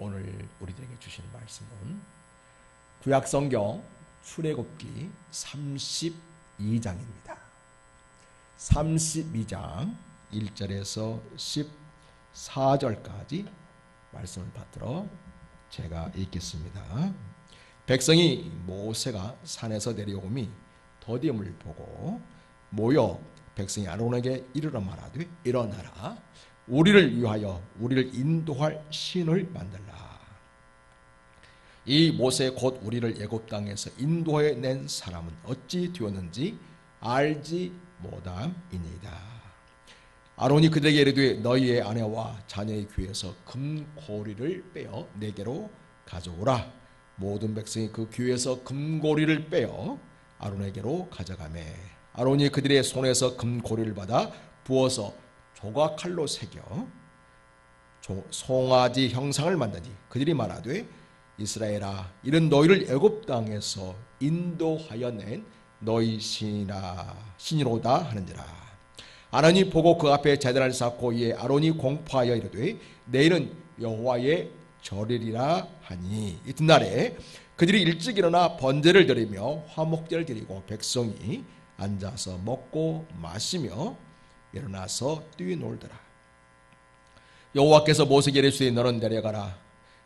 오늘 우리들에게 주신 말씀은 구약성경 출애굽기 32장입니다. 32장 1절에서 14절까지 말씀을 받들어 제가 읽겠습니다. 백성이 모세가 산에서 내려오미 더디음을 보고 모여 백성이 아론에게 이르러 말하되 일어나라 우리를 위하여 우리를 인도할 신을 만들라. 이 모세 곧 우리를 애굽 땅에서 인도해 낸 사람은 어찌 되었는지 알지 못함이니이다. 아론이 그들에게 이르되 너희의 아내와 자녀의 귀에서 금고리를 빼어 내게로 가져오라. 모든 백성이 그 귀에서 금고리를 빼어 아론에게로 가져가매 아론이 그들의 손에서 금고리를 받아 부어서 조각칼로 새겨 송아지 형상을 만드니 그들이 말하되 이스라엘아 이는 너희를 애굽 땅에서 인도하여 낸 너희 신이로다 하는지라. 아론이 보고 그 앞에 제단을 쌓고 이에 아론이 공포하여 이르되 내일은 여호와의 절이리라 하니 이튿날에 그들이 일찍 일어나 번제를 드리며 화목제를 드리고 백성이 앉아서 먹고 마시며 일어나서 뛰놀더라. 여호와께서 모세에게 이르시되 너는 내려가라.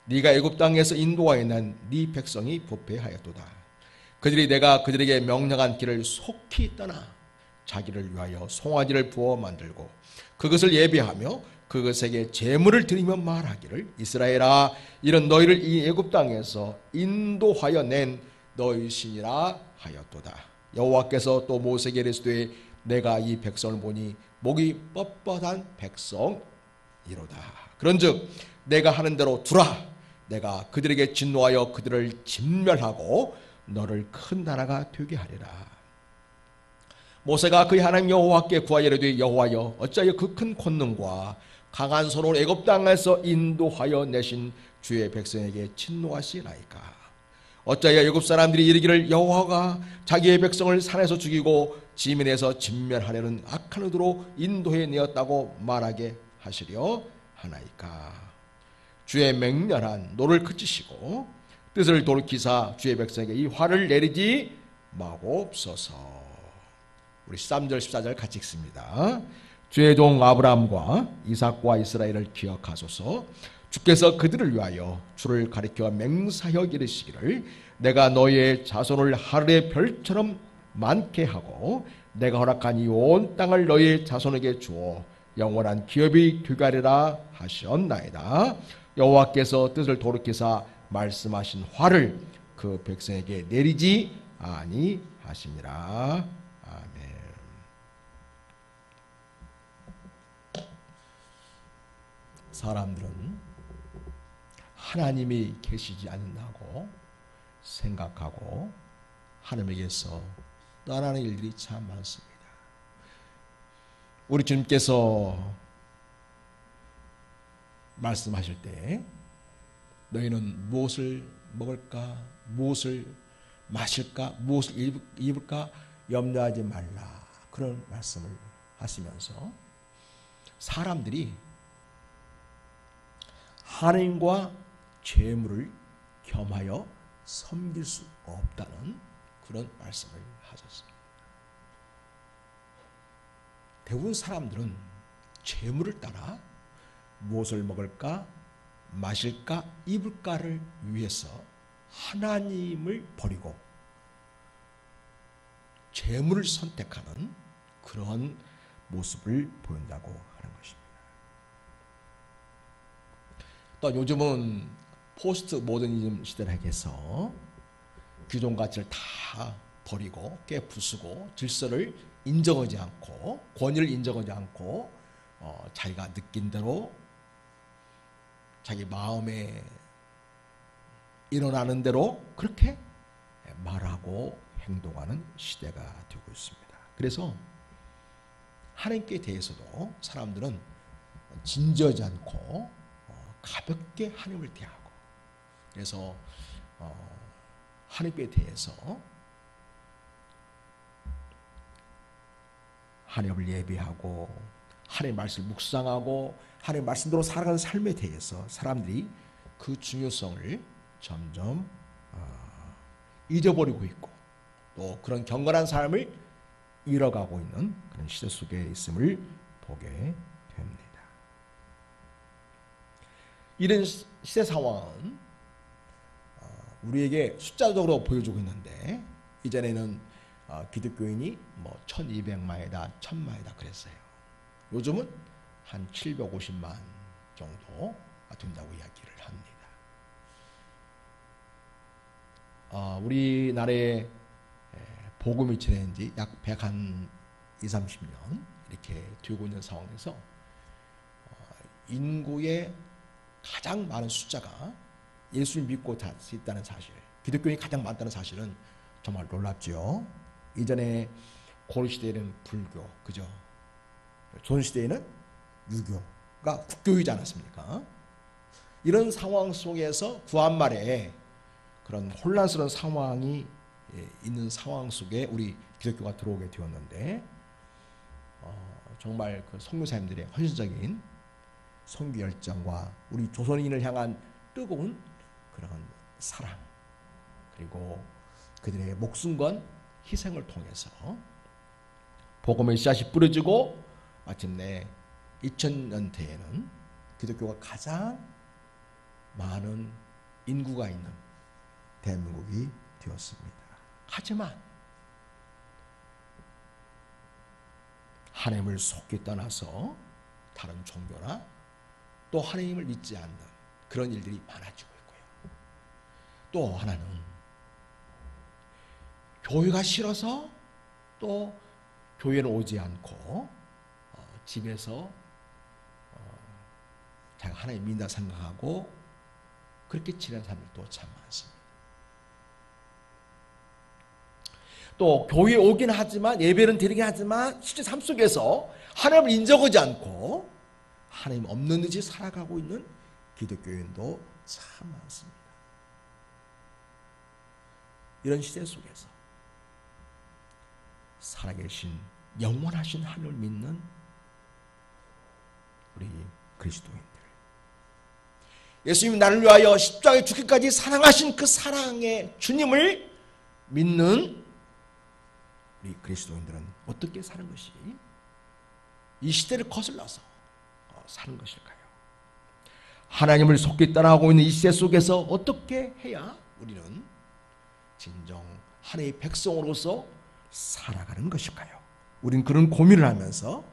네가 애굽 땅에서 인도하여 낸 네 백성이 부패하였도다. 그들이 내가 그들에게 명령한 길을 속히 떠나 자기를 위하여 송아지를 부어 만들고 그것을 예배하며 그것에게 제물을 드리며 말하기를 이스라엘아 이는 너희를 이 애굽 땅에서 인도하여 낸 너희 신이라 하였도다. 여호와께서 또 모세에게 이르시되 내가 이 백성을 보니 목이 뻣뻣한 백성이로다. 그런즉 내가 하는 대로 두라. 내가 그들에게 진노하여 그들을 진멸하고 너를 큰 나라가 되게 하리라. 모세가 그의 하나님 여호와께 구하여 이르되 여호와여 어찌하여 그 큰 권능과 강한 손으로 애굽 땅에서 인도하여 내신 주의 백성에게 진노하시나이까. 어찌하여 애굽 사람들이 이르기를 여호와가 자기의 백성을 산에서 죽이고 지면에서 진멸하려는 악한 의도로 인도해 내었다고 말하게 하시려 하나이까. 주의 맹렬한 노를 그치시고 뜻을 돌이키사 주의 백성에게 이 화를 내리지 마옵소서. 우리 13절 14절 같이 읽습니다. 주의 종 아브라함과 이삭과 이스라엘을 기억하소서. 주께서 그들을 위하여 주를 가리켜 맹사하여 이르시기를 내가 너희의 자손을 하늘의 별처럼 많게 하고 내가 허락한 이 온 땅을 너희의 자손에게 주어 영원한 기업이 되게 하리라 하셨나이다. 여호와께서 뜻을 돌이키사 말씀하신 화를 그 백성에게 내리지 아니하시니라. 아멘. 사람들은 하나님이 계시지 않는다고 생각하고 하나님에게서 떠나는 일들이 참 많습니다. 우리 주님께서 말씀하실 때 너희는 무엇을 먹을까 무엇을 마실까 무엇을 입을까 염려하지 말라 그런 말씀을 하시면서 사람들이 하나님과 재물을 겸하여 섬길 수 없다는 그런 말씀을 하셨습니다. 대부분 사람들은 재물을 따라 무엇을 먹을까 마실까 입을까를 위해서 하나님을 버리고 재물을 선택하는 그런 모습을 보인다고 하는 것입니다. 또 요즘은 포스트 모더니즘 시대에서 규종 가치를 다 버리고 깨부수고 질서를 인정하지 않고 권위를 인정하지 않고 자기가 느낀 대로 자기 마음에 일어나는 대로 그렇게 말하고 행동하는 시대가 되고 있습니다. 그래서 하나님께 대해서도 사람들은 진지하지 않고 가볍게 하나님을 대하고 그래서 하나님께 대해서 하나님을 예배하고 하나님의 말씀을 묵상하고 하나님의 말씀대로 살아가는 삶에 대해서 사람들이 그 중요성을 점점 잊어버리고 있고 또 그런 경건한 삶을 잃어가고 있는 그런 시대 속에 있음을 보게 됩니다. 이런 시대 상황은 우리에게 숫자적으로 보여주고 있는데 이전에는 기독교인이 1200만이다 1000만이다 그랬어요. 요즘은 한 750만 정도 된다고 이야기를 합니다. 우리나라에 복음이 전해진 지 약 120, 30년 이렇게 되고 있는 상황에서 인구의 가장 많은 숫자가 예수를 믿고 있다는 사실, 기독교인이 가장 많다는 사실은 정말 놀랍죠. 이전에 고려시대에는 불교, 그죠? 조선시대에는 유교가 국교이지 않았습니까? 이런 상황 속에서 구한말에 그런 혼란스러운 상황이 있는 상황 속에 우리 기독교가 들어오게 되었는데 정말 그 선교사님들의 헌신적인 선교 열정과 우리 조선인을 향한 뜨거운 그런 사랑 그리고 그들의 목숨 건 희생을 통해서 복음의 씨앗이 뿌려지고 마침내 2000년대에는 기독교가 가장 많은 인구가 있는 대한민국이 되었습니다. 하지만 하나님을 속히 떠나서 다른 종교나 또 하나님을 믿지 않는 그런 일들이 많아지고 있고요. 또 하나는 교회가 싫어서 또 교회는 오지 않고 집에서 자기가 하나님 믿는다 생각하고 그렇게 지내는 사람들도 참 많습니다. 또 교회에 오긴 하지만 예배는 드리긴 하지만 실제 삶 속에서 하나님을 인정하지 않고 하나님 없는 듯이 살아가고 있는 기독교인도 참 많습니다. 이런 시대 속에서 살아계신 영원하신 하나님을 믿는 우리 그리스도인들, 예수님이 나를 위하여 십자가에 죽기까지 사랑하신 그 사랑의 주님을 믿는 우리 그리스도인들은 어떻게 사는 것이 이 시대를 거슬러서 사는 것일까요? 하나님을 속히 따라가고 있는 이 시대 속에서 어떻게 해야 우리는 진정 하나님의 백성으로서 살아가는 것일까요? 우리는 그런 고민을 하면서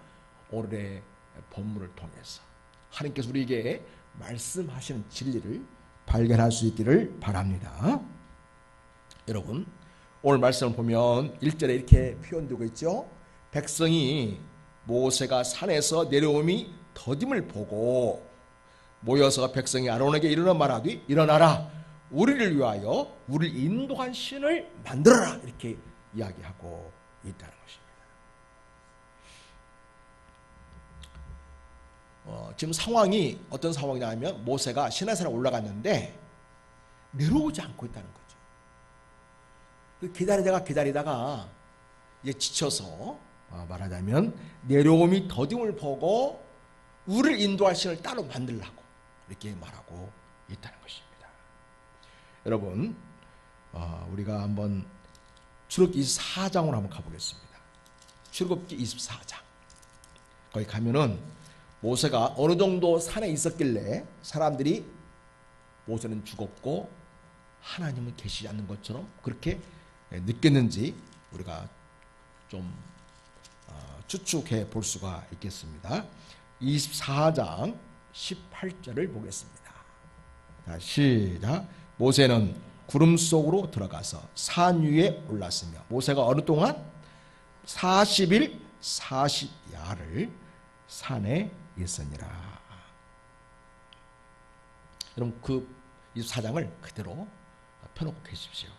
오늘의 본문을 통해서 하나님께서 우리에게 말씀하시는 진리를 발견할 수 있기를 바랍니다. 여러분, 오늘 말씀을 보면 1절에 이렇게 표현되고 있죠. 백성이 모세가 산에서 내려옴이 더딤을 보고 모여서 백성이 아론에게 이르러 말하되 일어나라 우리를 위하여 우리를 인도한 신을 만들어라 이렇게 이야기하고 있다는 것입니다. 지금 상황이 어떤 상황이냐 하면 모세가 시내산에 올라갔는데 내려오지 않고 있다는 거죠. 기다리다가 이제 지쳐서 말하자면 내려옴이 더딤을 보고 우리를 인도할 신을 따로 만들라고 이렇게 말하고 있다는 것입니다. 여러분, 우리가 한번 출애굽기 24장으로 한번 가보겠습니다. 출애굽기 24장. 거기 가면은 모세가 어느 정도 산에 있었길래 사람들이 모세는 죽었고 하나님은 계시지 않는 것처럼 그렇게 느꼈는지 우리가 좀 추측해 볼 수가 있겠습니다. 24장 18절을 보겠습니다. 시작. 모세는 구름 속으로 들어가서 산 위에 올랐으며 모세가 어느 동안 40일 40야를 산에 있으니라. 여러분 그 24장을 그대로 펴놓고 계십시오.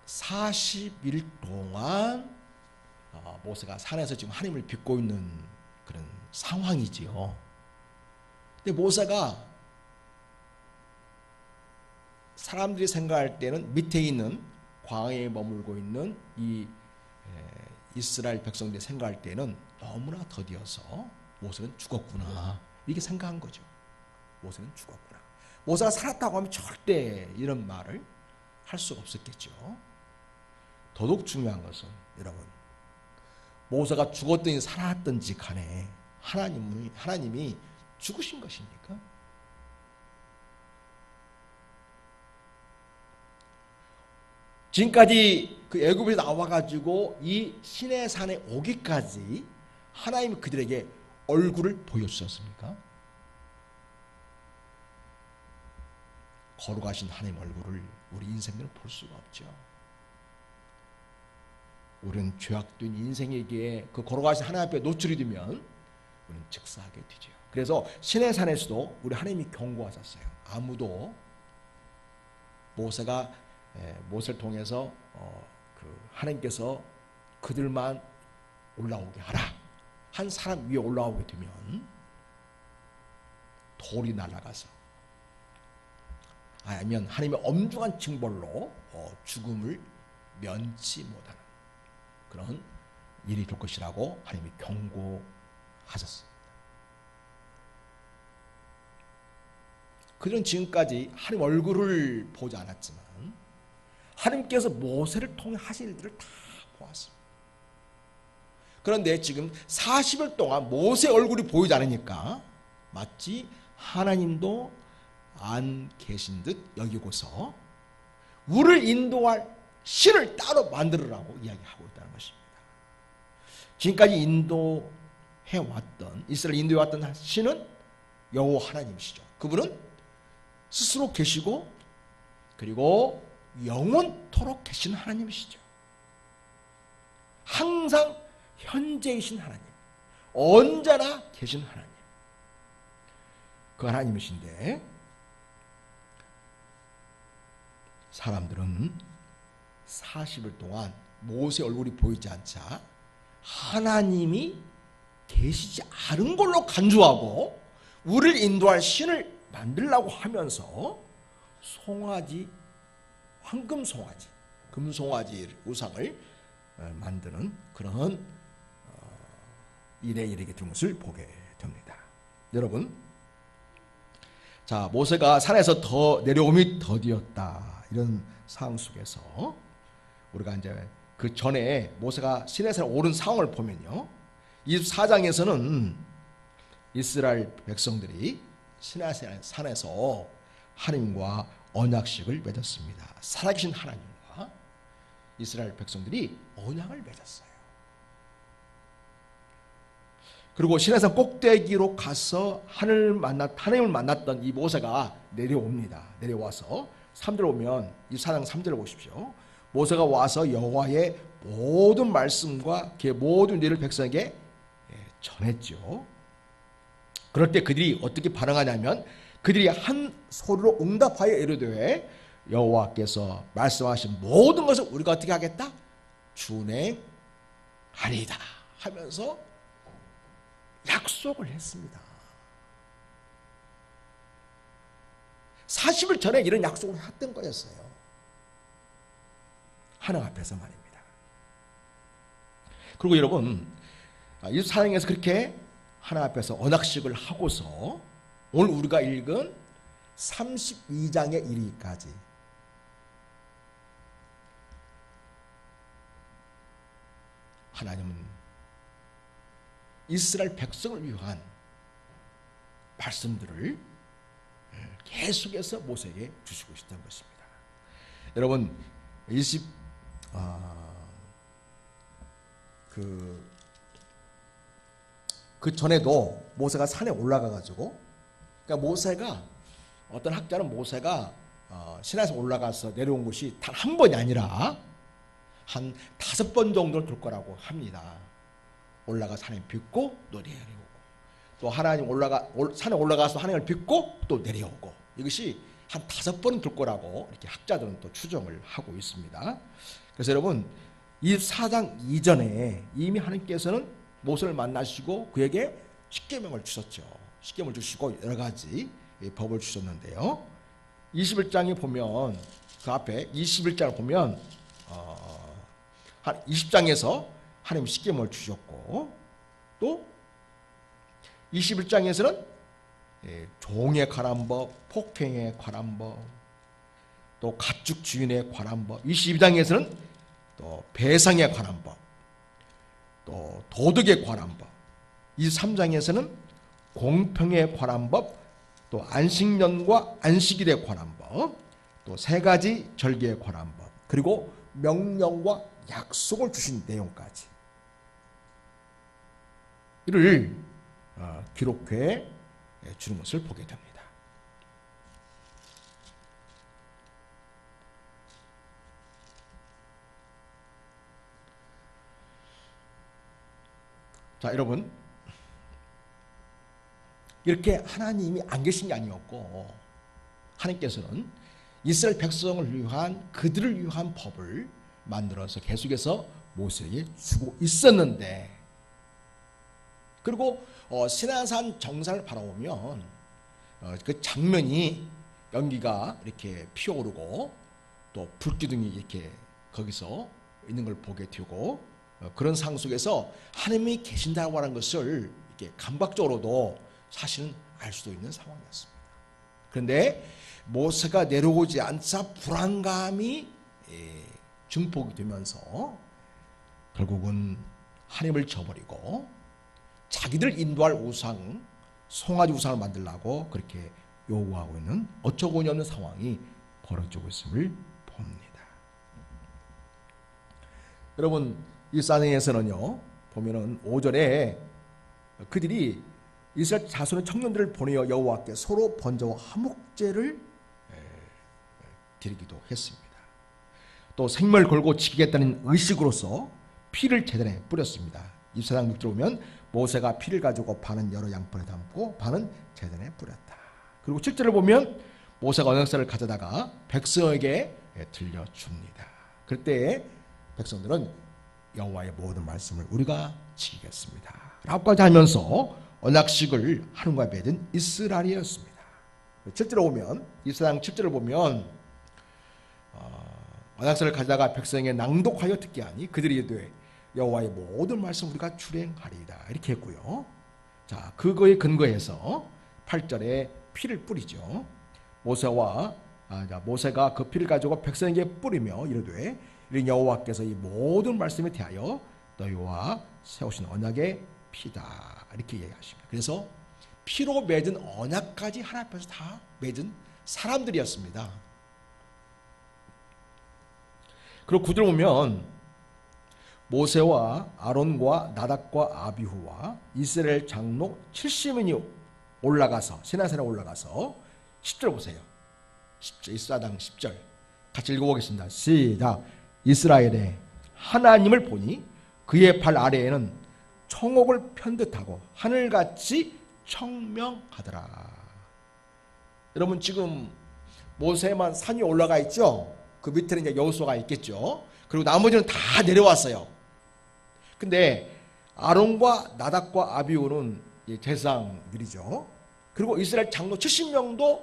40일 동안 모세가 산에서 지금 하나님을 뵙고 있는 그런 상황이지요. 근데 모세가 사람들이 생각할 때는 밑에 있는 광야에 머물고 있는 이 이스라엘 백성들이 생각할 때는 너무나 더디어서 모세는 죽었구나 이렇게 생각한 거죠. 모세는 죽었구나. 모세가 살았다고 하면 절대 이런 말을 할 수가 없었겠죠. 더더욱 중요한 것은 여러분, 모세가 죽었든지 살았든지 간에 하나님이 죽으신 것입니까? 지금까지 그 애굽에서 나와가지고 이 시내산에 오기까지 하나님이 그들에게 얼굴을 보여주셨습니까? 거룩하신 하나님 얼굴을 우리 인생들은 볼 수가 없죠. 우리는 죄악된 인생에게 그 거룩하신 하나님 앞에 노출이 되면 우리는 즉사하게 되죠. 그래서 시내산에서도 우리 하나님이 경고하셨어요. 아무도 모세를 통해서 하나님께서 그들만 올라오게 하라. 한 사람 위에 올라오게 되면 돌이 날아가서 아니면 하나님의 엄중한 징벌로 죽음을 면치 못하는 그런 일이 될 것이라고 하나님이 경고하셨습니다. 그들은 지금까지 하나님 얼굴을 보지 않았지만 하나님께서 모세를 통해 하신 일들을 다 보았습니다. 그런데 지금 40일 동안 모세 얼굴이 보이지 않으니까 마치 하나님도 안 계신 듯 여기고서 우리를 인도할 신을 따로 만들으라고 이야기하고 있다는 것입니다. 지금까지 이스라엘 인도해왔던 신은 여호와 하나님이시죠. 그분은 스스로 계시고 그리고 영원토록 계신 하나님이시죠. 항상 현재이신 하나님, 언제나 계신 하나님, 그 하나님이신데 사람들은 40일 동안 모세 얼굴이 보이지 않자 하나님이 계시지 않은 걸로 간주하고 우리를 인도할 신을 만들려고 하면서 황금 송아지, 금송아지 우상을 만드는 그런 일에 이르게 된 것을 보게 됩니다. 여러분, 자, 모세가 산에서 더 내려옴이 더디었다 이런 상황 속에서 우리가 이제 그 전에 모세가 시내산에 오른 상황을 보면요, 24장에서는 이스라엘 백성들이 시내산에서 하나님과 언약식을 맺었습니다. 살아계신 하나님과 이스라엘 백성들이 언약을 맺었어요. 그리고 시내산 꼭대기로 가서 하나님을 만났던 이 모세가 내려옵니다. 내려와서 3절 오면 24장 3절을 보십시오. 모세가 와서 여호와의 모든 말씀과 그의 모든 일을 백성에게 전했죠. 그럴 때 그들이 어떻게 반응하냐면 그들이 한 소리로 응답하여 이르되 여호와께서 말씀하신 모든 것을 우리가 어떻게 하겠다? 준행하리이다 하면서 약속을 했습니다. 40일 전에 이런 약속을 했던 거였어요. 하나님 앞에서 말입니다. 그리고 여러분, 이 사랑에서 그렇게 하나님 앞에서 언약식을 하고서 오늘 우리가 읽은 32장에 이르기까지 하나님은 이스라엘 백성을 위한 말씀들을 계속해서 모세에게 주시고 있다는 것입니다. 여러분, 그 전에도 모세가 산에 올라가가지고, 그러니까 모세가, 어떤 학자는 모세가 시내에서 올라가서 내려온 곳이 단 한 번이 아니라 한 5번 정도를 돌 거라고 합니다. 올라가서 하나님 뵙고 또 내려오고, 또 하나님 산에 올라가서 하나님을 뵙고 또 내려오고, 이것이 한 5번 돌 거라고 이렇게 학자들은 또 추정을 하고 있습니다. 그래서 여러분, 24장 이전에 이미 하나님께서는 모세를 만나시고 그에게 십계명을 주셨죠. 십계명을 주시고 여러 가지 법을 주셨는데요. 21장에 보면, 그 앞에 21장을 보면 한 20장에서 하나님 십계명을 주셨고, 또 21장에서는 종에 관한 법, 폭행에 관한 법, 또 가축 주인에 관한 법, 22장에서는 또 배상에 관한 법, 또 도덕에 관한 법, 23장에서는 공평에 관한 법, 또 안식년과 안식일에 관한 법, 또 세 가지 절기에 관한 법, 그리고 명령과 약속을 주신 내용까지 이를 기록해 주는 것을 보게 됩니다. 자, 여러분, 이렇게 하나님이 안 계신 게 아니었고, 하나님께서는 이스라엘 백성을 위한, 그들을 위한 법을 만들어서 계속해서 모세에게 주고 있었는데, 그리고 시내산 정상을 바라보면 그 장면이 연기가 이렇게 피어오르고 또 불기둥이 이렇게 거기서 있는 걸 보게 되고, 그런 상황 속에서 하나님이 계신다고 하는 것을 이렇게 감각적으로도 사실은 알 수도 있는 상황이었습니다. 그런데 모세가 내려오지 않자 불안감이 증폭이 되면서 결국은 하나님을 저버리고 자기들 인도할 우상, 송아지 우상을 만들려고 그렇게 요구하고 있는 어처구니 없는 상황이 벌어지고 있음을 봅니다. 여러분, 이 사내에서는요, 보면은 5절에 그들이 이스라엘 자손의 청년들을 보내어 여호와께 서로 번제와 화목제를 드리기도 했습니다. 또 생명을 걸고 지키겠다는 의식으로서 피를 제단에 뿌렸습니다. 24장 6절 보면 모세가 피를 가지고 반은 여러 양푼에 담고 반은 제단에 뿌렸다. 그리고 7절을 보면 모세가 언약궤를 가져다가 백성에게 들려줍니다. 그때 백성들은 여호와의 모든 말씀을 우리가 지키겠습니다 라고까지 하면서 언약식을 하는과 맺은 이스라엘이었습니다. 7절을 보면, 24장 7절을 보면 언약궤를 가져다가 백성에게 낭독하여 듣게 하니 그들이 이르되 여호와의 모든 말씀 우리가 출행하리이다 이렇게 했고요. 자, 그거에 근거해서 8절에 피를 뿌리죠. 모세가 그 피를 가지고 백성에게 뿌리며 이르되 이는 여호와께서 이 모든 말씀에 대하여 너희와 세우신 언약의 피다 이렇게 얘기하십니다. 그래서 피로 맺은 언약까지 하나님 앞에서 다 맺은 사람들이었습니다. 그리고 9절 보면 모세와 아론과 나답과 아비후와 이스라엘 장로 70명이 올라가서 시내산에 올라가서 10절 보세요. 24장 10절 같이 읽어보겠습니다. 시작. 이스라엘의 하나님을 보니 그의 발 아래에는 청옥을 편듯하고 하늘같이 청명하더라. 여러분, 지금 모세만 산이 올라가 있죠. 그 밑에는 이제 여호수아가 있겠죠. 그리고 나머지는 다 내려왔어요. 근데 아론과 나답과 아비후는 제사장들이죠. 그리고 이스라엘 장로 70명도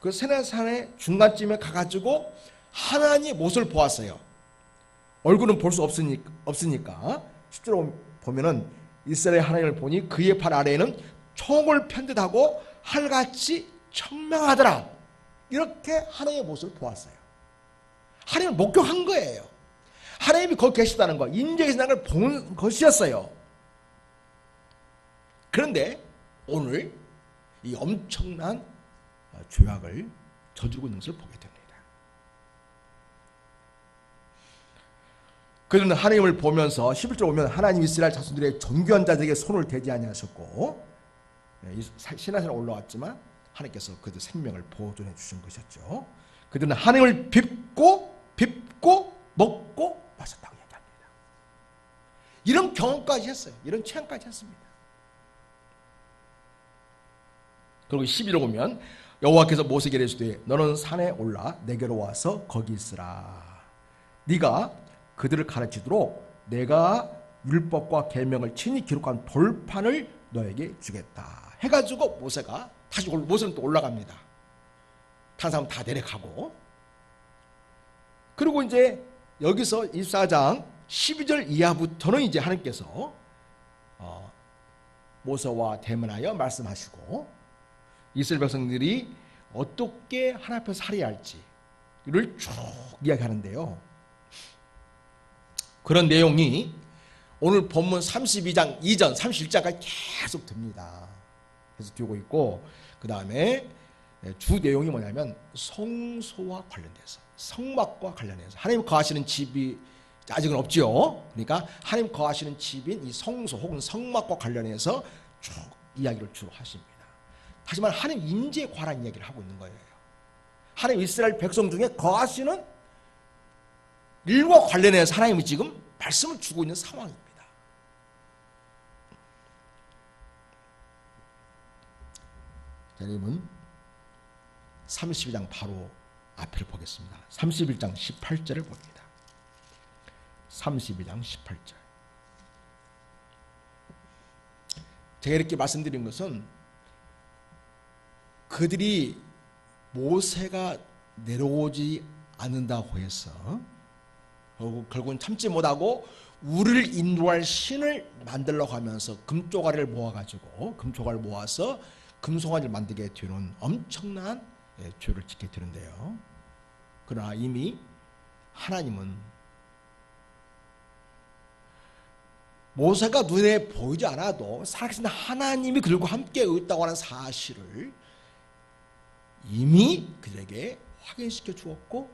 그 시내산의 중간쯤에 가가지고 하나님의 모습을 보았어요. 얼굴은 볼 수 없으니까 10절 보면은 이스라엘 하나님을 보니 그의 발 아래에는 총을 편듯하고 하늘같이 청명하더라. 이렇게 하나님의 모습을 보았어요. 하나님을 목격한 거예요. 하나님이 거기 계시다는 거, 인정해진다는 걸 본 것이었어요. 그런데 오늘 이 엄청난 죄악을 저지르고 있는 것을 보게 됩니다. 그들은 하나님을 보면서 11절 보면 하나님 이스라엘 자손들의 존귀한 자들에게 손을 대지 아니하셨고 시내산에 올라왔지만 하나님께서 그들 생명을 보존해 주신 것이었죠. 그들은 하나님을 뵙고 먹고 마셨다고 얘기합니다. 이런 경험까지 했어요. 이런 체험까지 했습니다. 그리고 11절 보면 여호와께서 모세에게 이르시되 너는 산에 올라 내게로 와서 거기 있으라. 네가 그들을 가르치도록 내가 율법과 계명을 친히 기록한 돌판을 너에게 주겠다 해가지고 모세는 또 올라갑니다. 다른 사람 다 내려가고, 그리고 이제 여기서 24장 12절 이하부터는 이제 하나님께서 모세와 대면하여 말씀하시고 이스라엘 백성들이 어떻게 하나님 앞에서 살아야 할지를 쭉 이야기하는데요. 그런 내용이 오늘 본문 32장 이전 31장까지 계속 됩니다. 계속 되고 있고, 그 다음에 주 내용이 뭐냐면 성소와 관련돼서, 성막과 관련해서 하나님 거하시는 집이 아직은 없죠. 그러니까 하나님 거하시는 집인 이 성소 혹은 성막과 관련해서 쭉 이야기를 주로 하십니다. 하지만 하나님 임재에 관한 이야기를 하고 있는 거예요. 하나님 이스라엘 백성 중에 거하시는 일과 관련해서 하나님이 지금 말씀을 주고 있는 상황입니다. 자, 여러분 32장 바로 앞을 보겠습니다. 31장 18절을 봅니다. 32장 18절. 제가 이렇게 말씀드린 것은 그들이 모세가 내려오지 않는다고 해서 결국은 참지 못하고 우리를 인도할 신을 만들려고 하면서 금조가리를 모아가지고 금조가리를 모아서 금송아지를 만들게 되는 엄청난 죄를 짓게 되는데요. 그러나 이미 하나님은 모세가 눈에 보이지 않아도 살아계신 하나님이 그들과 함께 있다고 하는 사실을 이미 그들에게 확인시켜 주었고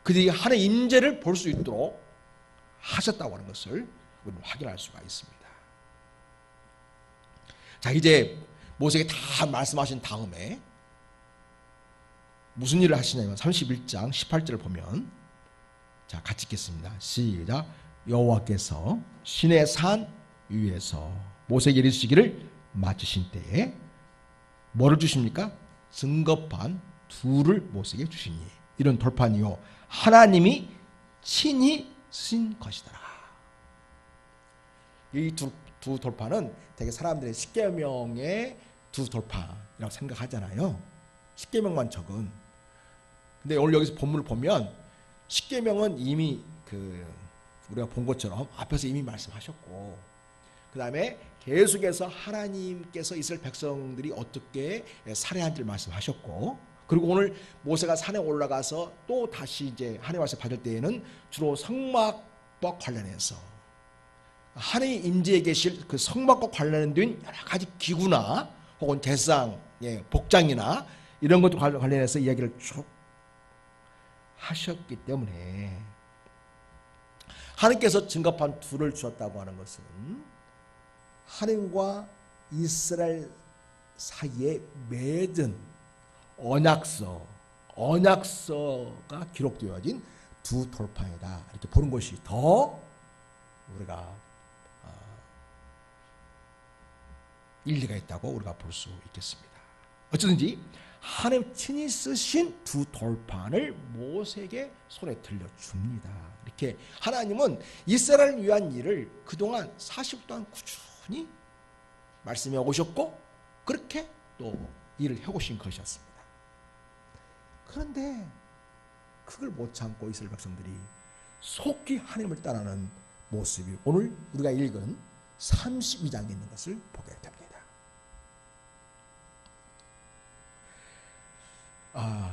그들이 하나님의 임재를 볼 수 있도록 하셨다고 하는 것을 우리는 확인할 수가 있습니다. 자, 이제 모세에게 다 말씀하신 다음에 무슨 일을 하시냐면 31장 18절을 보면, 자, 같이 읽겠습니다. 시작. 여호와께서 시내 산 위에서 모세에게 이르시기를 마치신 때에 뭐를 주십니까? 증거판 둘을 모세에게 주시니 이런 돌판이요 하나님이 친히 쓰신 것이더라. 이 두 돌판은 되게 사람들의 십계명의 두 돌판이라고 생각하잖아요. 십계명만 적은. 근데 오늘 여기서 본문을 보면 십계명은 이미 우리가 본 것처럼 앞에서 이미 말씀하셨고, 그 다음에 계속해서 하나님께서 이스라엘 백성들이 어떻게 살해한지를 말씀하셨고, 그리고 오늘 모세가 산에 올라가서 또 다시 이제 하나님 말씀 받을 때에는 주로 성막과 관련해서 하나님 임재에 계실 그 성막과 관련된 여러 가지 기구나 혹은 제사장, 복장이나 이런 것도 관련해서 이야기를 쭉 하셨기 때문에 하나님께서 증거판 둘을 주셨다고 하는 것은 하나님과 이스라엘 사이에 맺은 언약서가 기록되어진 두 돌판이다, 이렇게 보는 것이 더 우리가 일리가 있다고 우리가 볼 수 있겠습니다. 어쩌든지 하나님 친히 쓰신 두 돌판을 모세에게 손에 들려줍니다. 이렇게 하나님은 이스라엘을 위한 일을 그동안 40년 동안 꾸준히 말씀해 오셨고 그렇게 또 일을 해오신 것이었습니다. 그런데 그걸 못 참고 이스라엘 백성들이 속히 하나님을 따르는 모습이 오늘 우리가 읽은 32장에 있는 것을 보게 됩니다.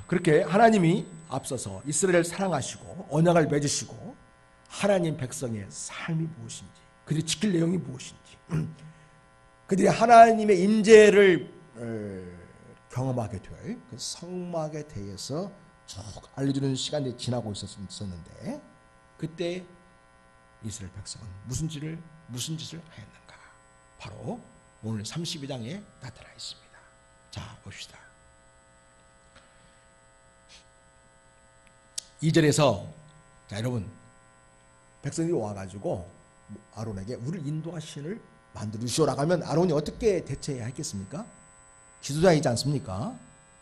그렇게 하나님이 앞서서 이스라엘을 사랑하시고 언약을 맺으시고 하나님 백성의 삶이 무엇인지, 그들이 지킬 내용이 무엇인지, 그들이 하나님의 임재를 경험하게 될 그 성막에 대해서 쭉 알려주는 시간이 지나고 있었는데, 그때 이스라엘 백성은 무슨 짓을 하였는가? 바로 오늘 32장에 나타나 있습니다. 자, 봅시다. 2절에서 자, 여러분, 백성들이 와가지고 아론에게 우리를 인도할 신을 만들어 주시오라고 하면 아론이 어떻게 대처해야 했겠습니까? 지도자이지 않습니까?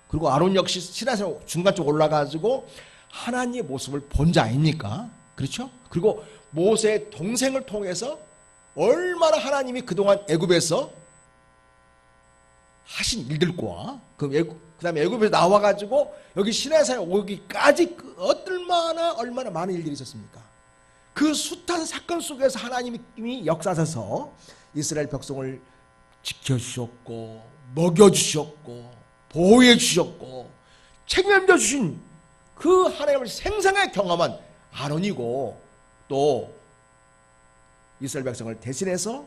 그리고 아론 역시 시내산 중간 쪽 올라가지고 하나님의 모습을 본 자 아닙니까? 그렇죠? 그리고 모세의 동생을 통해서 얼마나 하나님이 그동안 애굽에서 하신 일들과 그 다음에 애굽에서 나와가지고 여기 시내산에 오기까지 얼마나 많은 일들이 있었습니까? 그 숱한 사건 속에서 하나님이 역사하셔서 이스라엘 백성을 지켜주셨고 먹여주셨고 보호해주셨고 책임져 주신 그 하나님을 생생하게 경험한 아론이고, 또 이스라엘 백성을 대신해서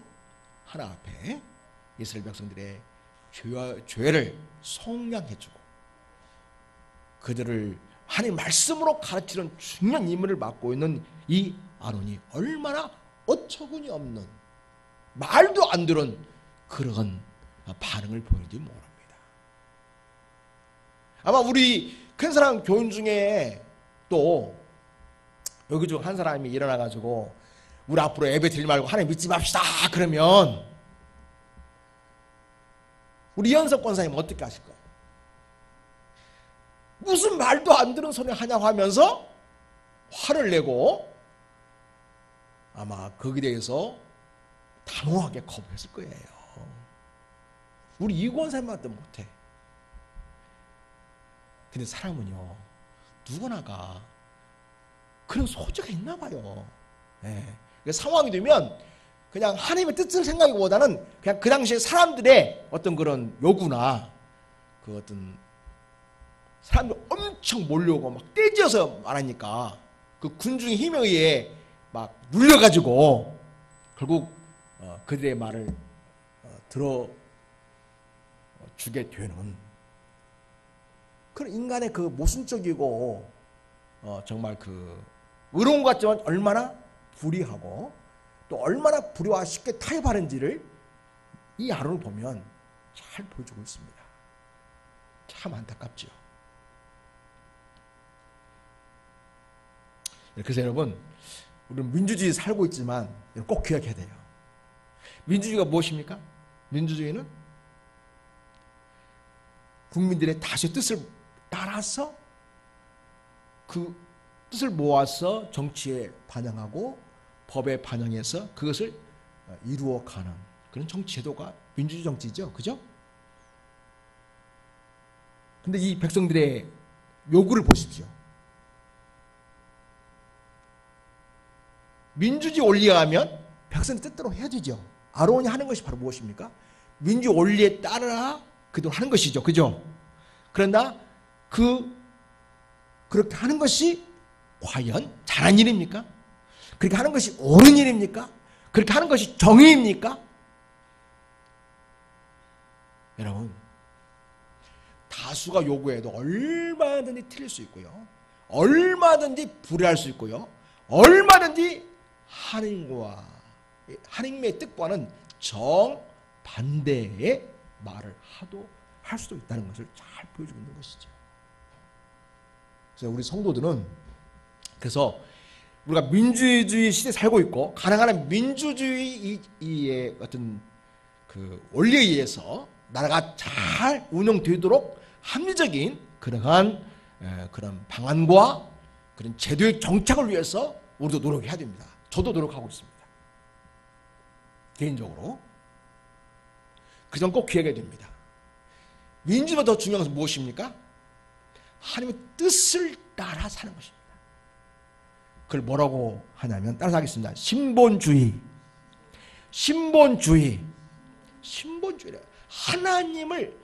하나님 앞에 이스라엘 백성들의 죄를 속량해주고 그들을 하나님 말씀으로 가르치는 중요한 임무를 맡고 있는 이 아론이 얼마나 어처구니 없는, 말도 안 되는 그런 반응을 보이는지 모릅니다. 아마 우리 큰 사람 교인 중에 또 여기 중 한 사람이 일어나가지고 우리 앞으로 예배 드리지 말고 하나님 믿지 맙시다 그러면 우리 이현석 권사님 어떻게 하실 거예요? 무슨 말도 안 되는 소리 하냐고 하면서 화를 내고 아마 거기에 대해서 단호하게 거부했을 거예요. 우리 이 권사님한테 못해. 근데 사람은요, 누구나가 그런 소지가 있나 봐요. 상황이 되면 그냥 하나님의 뜻을 생각하기보다는 그냥 그 당시에 사람들의 어떤 그런 요구나 그 어떤 사람들 엄청 몰려오고 막 떼지어서 말하니까 그 군중의 힘에 의해 막 눌려가지고 결국 그들의 말을 들어주게 되는 그런 인간의 그 모순적이고 정말 그 의로운 것 같지만 얼마나 불의하고 또 얼마나 불의와 쉽게 타협하는지를 이 아론을 보면 잘 보여주고 있습니다. 참 안타깝죠. 그래서 여러분, 우리는 민주주의에 살고 있지만 꼭 기억해야 돼요. 민주주의가 무엇입니까? 민주주의는 국민들의 다수의 뜻을 따라서 그 뜻을 모아서 정치에 반영하고 법에 반영해서 그것을 이루어가는 그런 정치 제도가 민주주의 정치죠. 그죠? 근데 이 백성들의 요구를 보십시오. 민주주의 원리에 가면 백성의 뜻대로 해야 되죠. 아론이 하는 것이 바로 무엇입니까? 민주주의 원리에 따라 그대로 하는 것이죠. 그죠? 그러나 그렇게 하는 것이 과연 잘한 일입니까? 그렇게 하는 것이 옳은 일입니까? 그렇게 하는 것이 정의입니까? 여러분, 다수가 요구해도 얼마든지 틀릴 수 있고요. 얼마든지 불의할 수 있고요. 얼마든지 하나님의 뜻과는 정반대의 말을 할 수도 있다는 것을 잘 보여주고 있는 것이죠. 그래서 우리 성도들은 우리가 민주주의 시대에 살고 있고 가능한 민주주의의 어떤 그 원리에 의해서 나라가 잘 운영되도록 합리적인 그러한 그런 방안과 그런 제도의 정착을 위해서 우리도 노력해야 됩니다. 저도 노력하고 있습니다. 개인적으로. 그 점 꼭 기억해야 됩니다. 민주주의보다 더 중요한 것은 무엇입니까? 하나님의 뜻을 따라 사는 것입니다. 그걸 뭐라고 하냐면 따라서 하겠습니다. 신본주의. 하나님을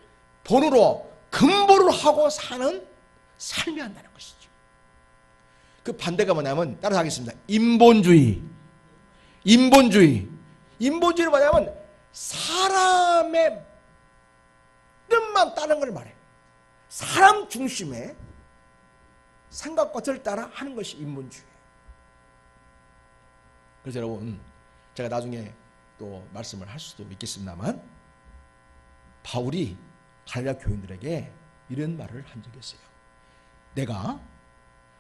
본으로 근본으로 하고 사는 삶이 한다는 것이죠. 그 반대가 뭐냐면 따라서 하겠습니다. 인본주의는 뭐냐면 사람의 뜻만 따르는 걸 말해요. 사람 중심의 생각과 뜻을 따라 하는 것이 인본주의예요. 그래서 여러분, 제가 나중에 또 말씀을 할 수도 있겠습니다만 바울이 갈라디아 교인들에게 이런 말을 한 적이 있어요. 내가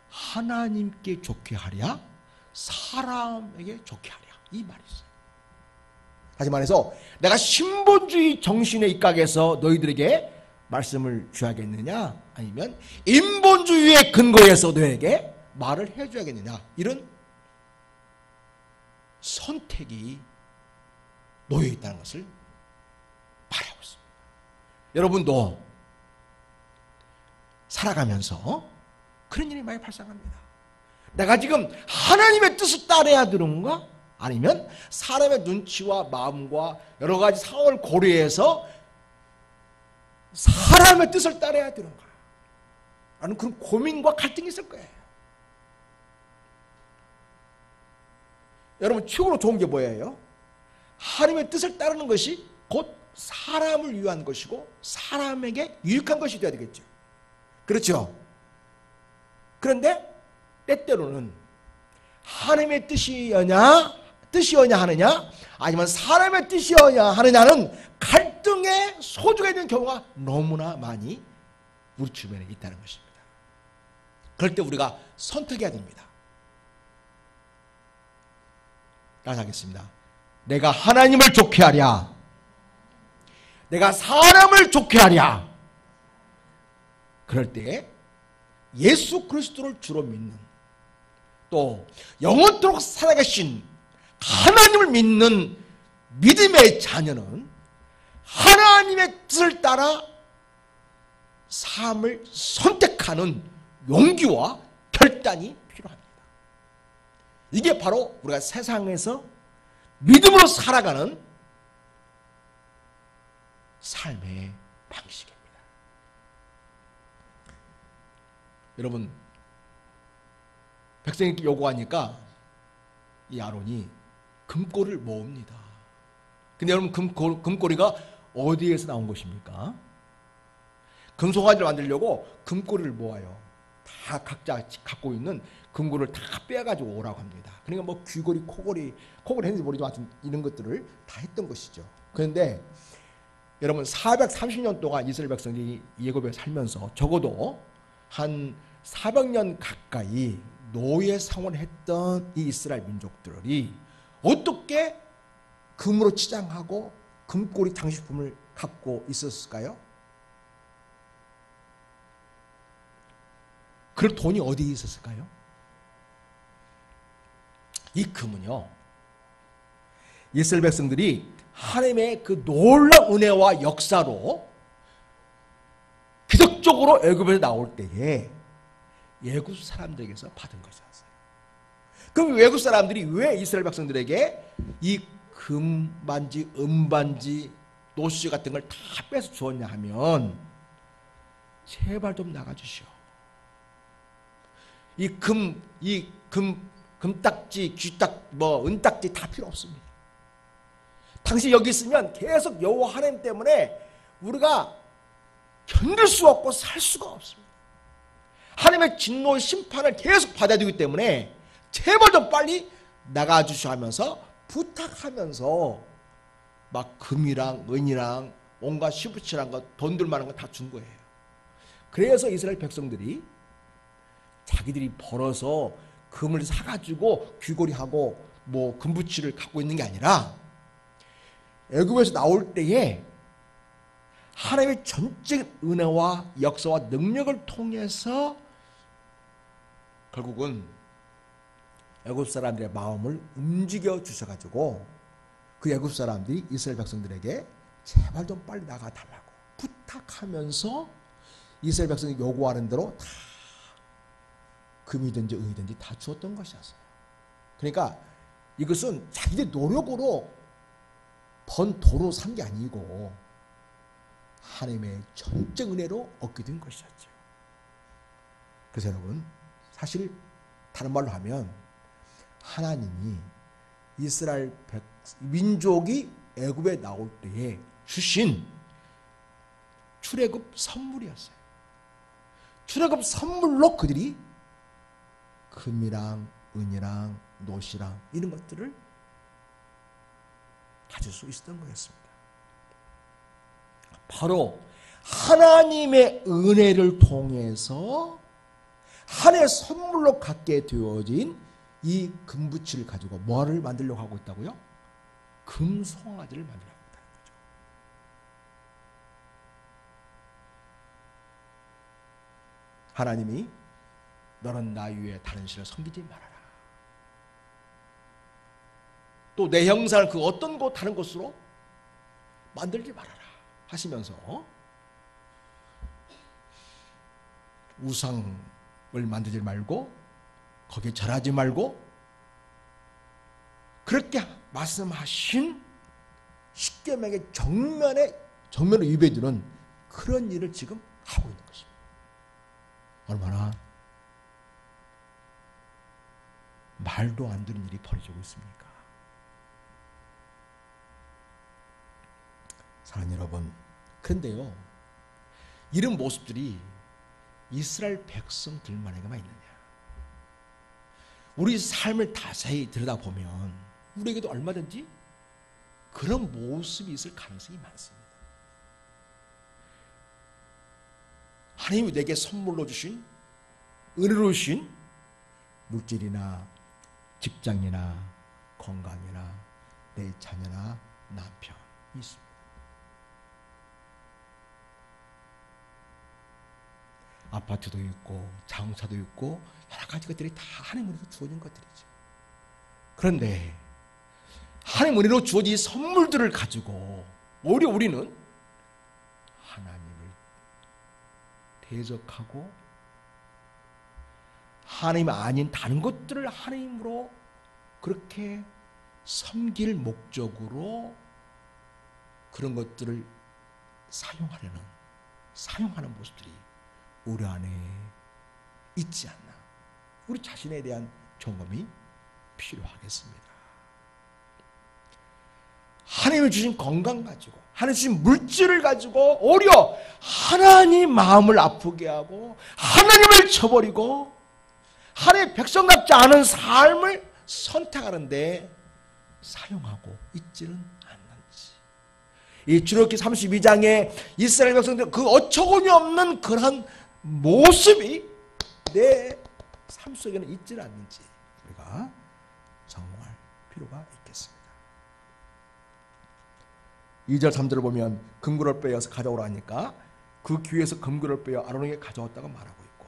하나님께 좋게 하랴 사람에게 좋게 하랴, 이 말이 있어요. 다시 말해서 내가 신본주의 정신에 입각해서 너희들에게 말씀을 줘야겠느냐, 아니면 인본주의의 근거에서 너에게 말을 해줘야겠느냐, 이런 선택이 놓여 있다는 것을 말하고 있습니다. 여러분도 살아가면서 그런 일이 많이 발생합니다. 내가 지금 하나님의 뜻을 따라야 되는가? 아니면 사람의 눈치와 마음과 여러 가지 상황을 고려해서 사람의 뜻을 따라야 되는가? 라는 그런 고민과 갈등이 있을 거예요. 여러분, 최고로 좋은 게 뭐예요? 하나님의 뜻을 따르는 것이 곧 사람을 위한 것이고 사람에게 유익한 것이 되어야 되겠죠. 그렇죠? 그런데 때때로는 하나님의 뜻이어냐 하느냐 아니면 사람의 뜻이어냐 하느냐는 갈등의 소지가 있는 경우가 너무나 많이 우리 주변에 있다는 것입니다. 그럴 때 우리가 선택해야 됩니다. 다시 하겠습니다. 내가 하나님을 좋게 하랴, 내가 사람을 좋게 하랴. 그럴 때 예수 그리스도를 주로 믿는, 또 영원토록 살아계신 하나님을 믿는 믿음의 자녀는 하나님의 뜻을 따라 삶을 선택하는 용기와 결단이 필요합니다. 이게 바로 우리가 세상에서 믿음으로 살아가는 삶의 방식입니다. 여러분, 백성이 요구하니까 이 아론이 금꼬리를 모읍니다. 근데 여러분, 금꼬리가 어디에서 나온 것입니까? 금송아지를 만들려고 금꼬리를 모아요. 다 각자 갖고 있는 금고를 다 빼가지고 오라고 합니다. 그러니까 뭐 귀걸이, 코걸이 했는지 모르지만 하여튼 이런 것들을 다 했던 것이죠. 그런데 여러분, 430년 동안 이스라엘 백성이 애굽에 살면서 적어도 한 400년 가까이 노예 생활을 했던 이 이스라엘 민족들이 어떻게 금으로 치장하고 금꼬리 장식품을 갖고 있었을까요? 그럴 돈이 어디에 있었을까요? 이 금은요, 이스라엘 백성들이 하나님의 그 놀라운 은혜와 역사로 기적적으로 애굽에서 나올 때에 애굽 사람들에게서 받은 것이었어요. 그럼 외국 사람들이 왜 이스라엘 백성들에게 이 금반지, 은반지, 노시 같은 걸 다 빼서 주었냐 하면, 제발 좀 나가주시오. 금딱지, 쥐딱, 은딱지 다 필요 없습니다. 당신 여기 있으면 계속 여호와 하나님 때문에 우리가 견딜 수가 없고 살 수가 없습니다. 하나님의 진노의 심판을 계속 받아야 되기 때문에 제발 좀 빨리 나가주시오 하면서 부탁하면서 막 금이랑 은이랑 온갖 시부치란 거, 돈들 많은 거 다 준 거예요. 그래서 이스라엘 백성들이 자기들이 벌어서 금을 사가지고 귀걸이하고 뭐 금부치를 갖고 있는 게 아니라 애굽에서 나올 때에 하나님의 전적인 은혜와 역사와 능력을 통해서 결국은 애굽 사람들의 마음을 움직여 주셔가지고 그 애굽 사람들이 이스라엘 백성들에게 제발 좀 빨리 나가달라고 부탁하면서 이스라엘 백성이 요구하는 대로 다 금이든지 은이든지 다 주었던 것이었어요. 그러니까 이것은 자기들 노력으로 번 도로 산 게 아니고 하나님의 전적 은혜로 얻게 된 것이었죠. 그래서 여러분, 사실 다른 말로 하면 하나님이 이스라엘 민족이 애굽에 나올 때에 주신 출애굽 선물이었어요. 출애굽 선물로 그들이 금이랑 은이랑 노시랑 이런 것들을 가질 수 있었던 거였습니다. 바로 하나님의 은혜를 통해서 하나님의 선물로 갖게 되어진 이 금부치를 가지고 뭐를 만들려고 하고 있다고요? 금송아지를 만들려고 있다는 거죠. 하나님이 너는 나 위에 다른 신을 섬기지 말아라. 또 내 형상을 그 어떤 곳 다른 곳으로 만들지 말아라 하시면서 우상을 만들지 말고 거기에 절하지 말고 그렇게 말씀하신 십계명의 정면으로 위배되는 그런 일을 지금 하고 있는 것입니다. 얼마나 말도 안 되는 일이 벌어지고 있습니까? 사랑하는 여러분, 그런데요, 이런 모습들이 이스라엘 백성들만에게만 있느냐? 우리 삶을 자세히 들여다보면 우리에게도 얼마든지 그런 모습이 있을 가능성이 많습니다. 하나님이 내게 선물로 주신, 은혜로 주신 물질이나 직장이나 건강이나 내 자녀나 남편이 있습니다. 아파트도 있고 자동차도 있고 여러 가지 것들이 다 하나님 은혜로 주어진 것들이죠. 그런데 하나님 은혜로 주어진 선물들을 가지고 오히려 우리는 하나님을 대적하고 하나님 아닌 다른 것들을 하나님으로 그렇게 섬길 목적으로 그런 것들을 사용하는 모습들이 우리 안에 있지 않나. 우리 자신에 대한 점검이 필요하겠습니다. 하나님이 주신 건강 가지고, 하나님 주신 물질을 가지고 오히려 하나님 마음을 아프게 하고 하나님을 저버리고 하나님의 백성답지 않은 삶을 선택하는데 사용하고 있지는 않는지. 이 출애굽기 32장에 이스라엘 백성들 그 어처구니 없는 그런 모습이 내 삶 속에는 있지는 않는지 우리가 점검할 필요가 있겠습니다. 2절 3절을 보면 금고를 빼어서 가져오라 하니까 그 귀에서 금고를 빼어 아론에게 가져왔다고 말하고 있고,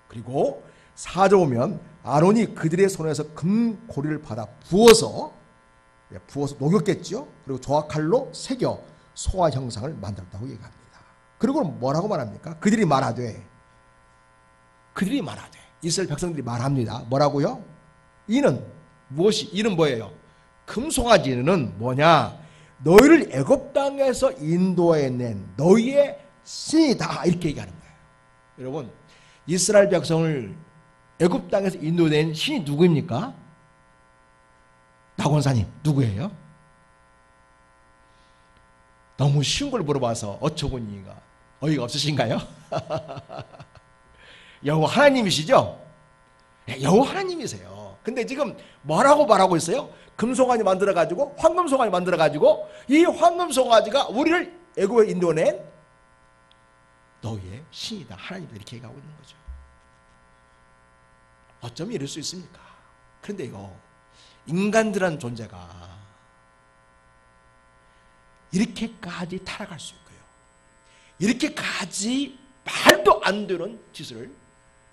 그리고 4절 보면 아론이 그들의 손에서 금고리를 받아 부어서 녹였겠죠. 그리고 저와 칼로 새겨 소와 형상을 만들었다고 얘기합니다. 그리고 뭐라고 말합니까? 그들이 말하되 이스라엘 백성들이 말합니다. 뭐라고요? 이는 뭐예요? 금송아지는 뭐냐? 너희를 애굽 땅에서 인도해낸 너희의 신이다, 이렇게 얘기하는 거예요. 여러분, 이스라엘 백성을 애굽 땅에서 인도된 신이 누구입니까? 낙원사님 누구예요? 너무 쉬운 걸 물어봐서 어처구니가 어이가 없으신가요? 여호와 하나님이시죠? 여호와 하나님이세요. 근데 지금 뭐라고 말하고 있어요? 금송아지 만들어가지고 황금송아지 만들어가지고 이 황금송아지가 우리를 애굽에 인도낸 너희의 신이다, 하나님이다, 이렇게 얘기하고 있는 거죠. 어쩌면 이럴 수 있습니까? 그런데요, 인간들한 존재가 이렇게까지 타락할 수 있고요, 이렇게까지 말도 안 되는 짓을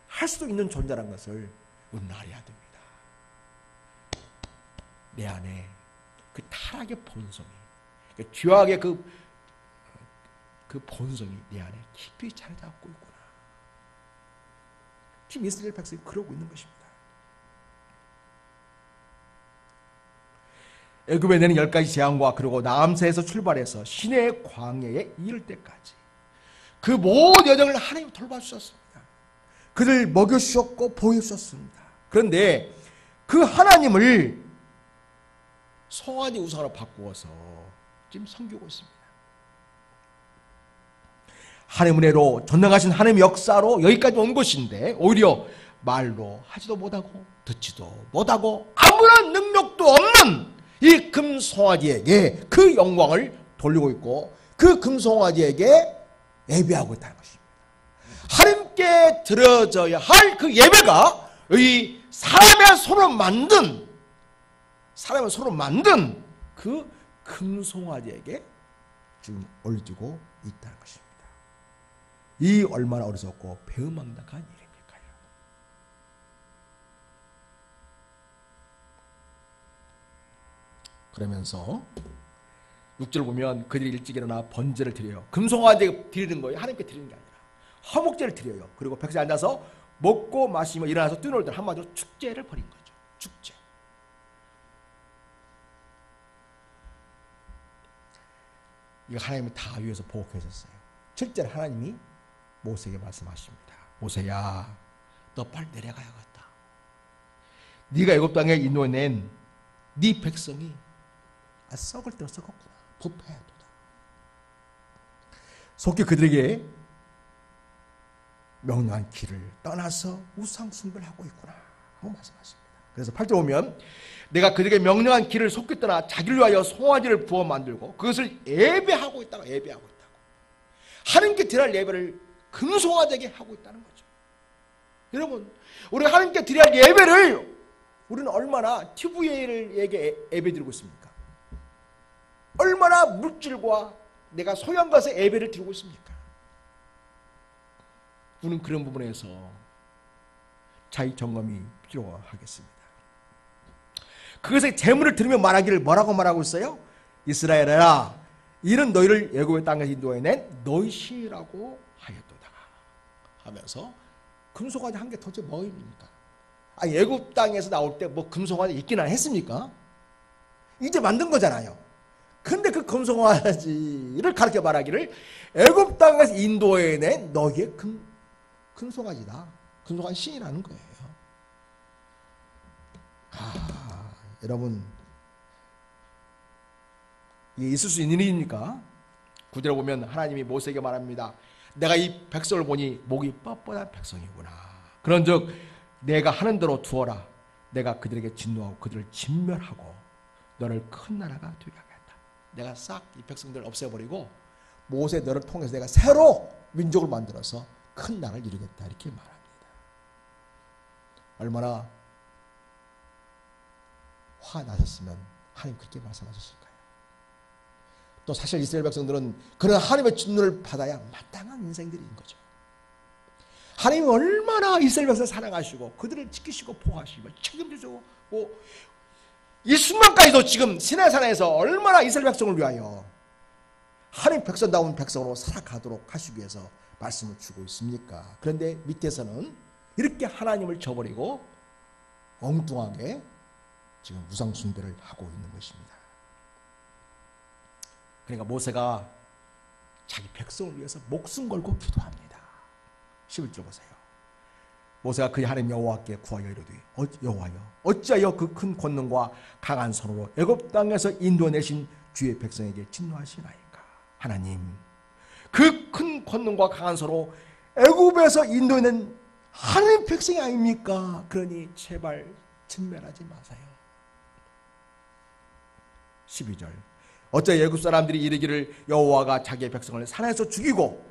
할 수도 있는 존재라는 것을 우리는 알아야 됩니다. 내 안에 그 타락의 본성이, 그 죄악의 그 본성이 내 안에 깊이 자리 잡고 있구나. 지금 이스라엘 백성이 그러고 있는 것입니다. 애굽에 내는 10가지 재앙과 그리고 남새에서 출발해서 시내의 광야에 이를 때까지 그 모든 여정을 하나님이 돌봐주셨습니다. 그들 먹여주셨고 보여주셨습니다. 그런데 그 하나님을 송아지 우상으로 바꾸어서 지금 섬기고 있습니다. 하나님 은혜로 전능하신 하나님의 역사로 여기까지 온 것인데 오히려 말로 하지도 못하고 듣지도 못하고 아무런 능력도 없는 이 금송아지에게 그 영광을 돌리고 있고 그 금송아지에게 예배하고 있다는 것입니다. 하나님께 드려져야 할 그 예배가 이 사람의 손으로 만든 그 금송아지에게 지금 올려지고 있다는 것입니다. 이 얼마나 어리석고 배은망덕한 일입니까요? 그러면서 6절 보면 그들이 일찍 일어나 번제를 드려요. 금송아지에 드리는 거예요. 하나님께 드리는 게 아니라 허목제를 드려요. 그리고 백성이 앉아서 먹고 마시며 일어나서 뛰놀던 한마디로 축제를 벌인 거죠. 축제. 이거 하나님이 다 위해서 보호해줬어요. 실제로 하나님이 모세에게 말씀하십니다. 모세야, 너 빨리 내려가야겠다. 네가 애굽 땅에 인도해낸 네 백성이 썩을 대로 썩었구나. 부패하도다. 속히 그들에게 명령한 길을 떠나서 우상 숭배를 하고 있구나 하고 말씀하십니다. 그래서 8절 보면 내가 그들에게 명령한 길을 속히 떠나 자기를 위하여 송아지를 부어 만들고 그것을 예배하고 있다고. 하나님께 드릴 예배를 금송아지에게 하고 있다는 거죠. 여러분, 우리가 하나님께 드릴 예배를 우리는 얼마나 TV에게 예배드리고 있습니까? 얼마나 물질과 내가 소유한 것에 예배를 드리고 있습니까? 우리는 그런 부분에서 자기 점검이 필요하겠습니다. 그것의 재물을 들으며 말하기를 뭐라고 말하고 있어요? 이스라엘아, 이는 너희를 애굽의 땅에서 인도해낸 너희 신이라고 하였도다 하면서 금송아지 한 개 도대체 뭐입니까? 애굽 땅에서 나올 때 뭐 금송아지 있기나 했습니까? 이제 만든 거잖아요. 근데 그 금송아지를 가르쳐 말하기를 애굽 땅에서 인도해낸 너희의 금송아지다. 금송아지 신이라는 거예요. 여러분, 이게 있을 수 있는 일입니까? 9절에 보면 하나님이 모세에게 말합니다. 내가 이 백성을 보니 목이 뻣뻣한 백성이구나. 그런즉 내가 하는 대로 두어라. 내가 그들에게 진노하고 그들을 진멸하고 너를 큰 나라가 되게 하겠다. 내가 싹 이 백성들을 없애버리고 모세 너를 통해서 내가 새로 민족을 만들어서 큰 나라를 이루겠다. 이렇게 말합니다. 얼마나 화나셨으면 하나님 그렇게 말씀하셨을까요? 또 사실 이스라엘 백성들은 그런 하나님의 진노를 받아야 마땅한 인생들인 거죠. 하나님이 얼마나 이스라엘 백성을 사랑하시고 그들을 지키시고 보호하시고 책임지시고 이 순간까지도 지금 시내산에서 얼마나 이스라엘 백성을 위하여 하나님 백성다운 백성으로 살아가도록 하시기 위해서 말씀을 주고 있습니까? 그런데 밑에서는 이렇게 하나님을 저버리고 엉뚱하게 지금 우상 숭배를 하고 있는 것입니다. 그러니까 모세가 자기 백성을 위해서 목숨 걸고 기도합니다. 11절 보세요. 모세가 그의 하나님 여호와께 구하여 이르되 여호와여 어찌하여 그 큰 권능과 강한 손으로 애굽 땅에서 인도내신 주의 백성에게 진노하시나이까. 하나님, 그 큰 권능과 강한 손으로 애굽에서 인도낸 하나님 백성이 아닙니까? 그러니 제발 진멸하지 마세요. 12절 어째 애굽 사람들이 이르기를 여호와가 자기의 백성을 산에서 죽이고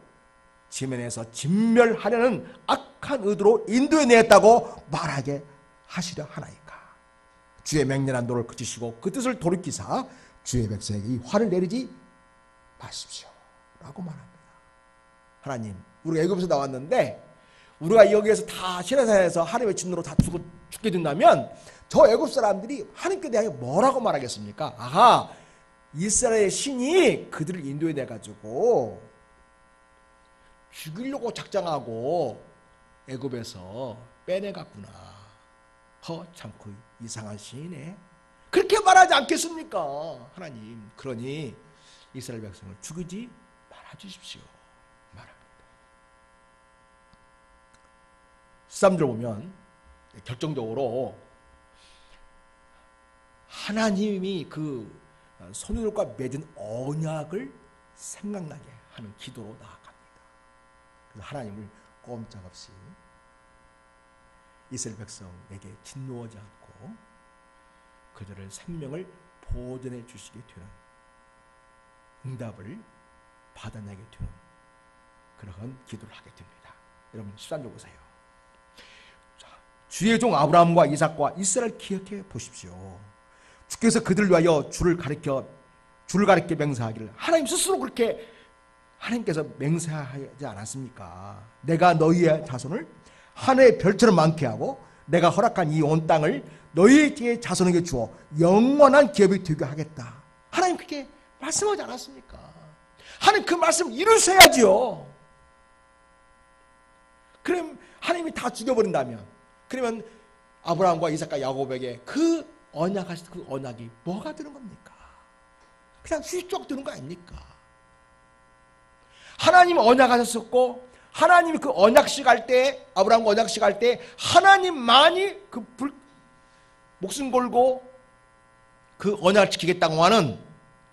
지면에서 진멸하려는 악한 의도로 인도해냈다고 말하게 하시려 하나이까. 주의 맹렬한 노를 그치시고 그 뜻을 돌이키사 주의 백성에게 이 화를 내리지 마십시오 라고 말합니다. 하나님, 우리가 애굽에서 나왔는데 우리가 여기에서 다 시내산에서 하나님의 진노로 다 죽게 된다면 저 애굽 사람들이 하나님께 대하여 뭐라고 말하겠습니까? 아하, 이스라엘의 신이 그들을 인도해 내가지고 죽이려고 작정하고 애굽에서 빼내갔구나. 참 그 이상한 신이네. 그렇게 말하지 않겠습니까? 하나님, 그러니 이스라엘 백성을 죽이지 말아주십시오 말합니다. 13절 보면 결정적으로 하나님이 그 손들과 맺은 언약을 생각나게 하는 기도로 나아갑니다. 그래서 하나님을 꼼짝없이 이스라엘 백성에게 진노하지 않고 그들을 생명을 보존해 주시게 되는 응답을 받아내게 되는 그러한 기도를 하게 됩니다. 여러분 13절 보세요. 자, 주의 종 아브라함과 이삭과 이스라엘 기억해 보십시오. 주께서 그들을 위하여 줄을 가리켜 맹세하기를 하나님 스스로 그렇게 하나님께서 맹세하지 않았습니까? 내가 너희의 자손을 하늘의 별처럼 많게 하고 내가 허락한 이 온 땅을 너희의 자손에게 주어 영원한 기업이 되게 하겠다. 하나님 그렇게 말씀하지 않았습니까? 하나님 그 말씀 이루셔야지요. 그럼 하나님이 다 죽여버린다면, 그러면 아브라함과 이삭과 야곱에게 그 언약하신 그 언약이 뭐가 되는 겁니까? 그냥 휘쩍 드는 거 아닙니까? 하나님 언약하셨었고, 하나님이 그 언약식 할 때, 아브라함과 언약식 할 때 하나님만이 목숨 걸고 그 언약을 지키겠다고 하는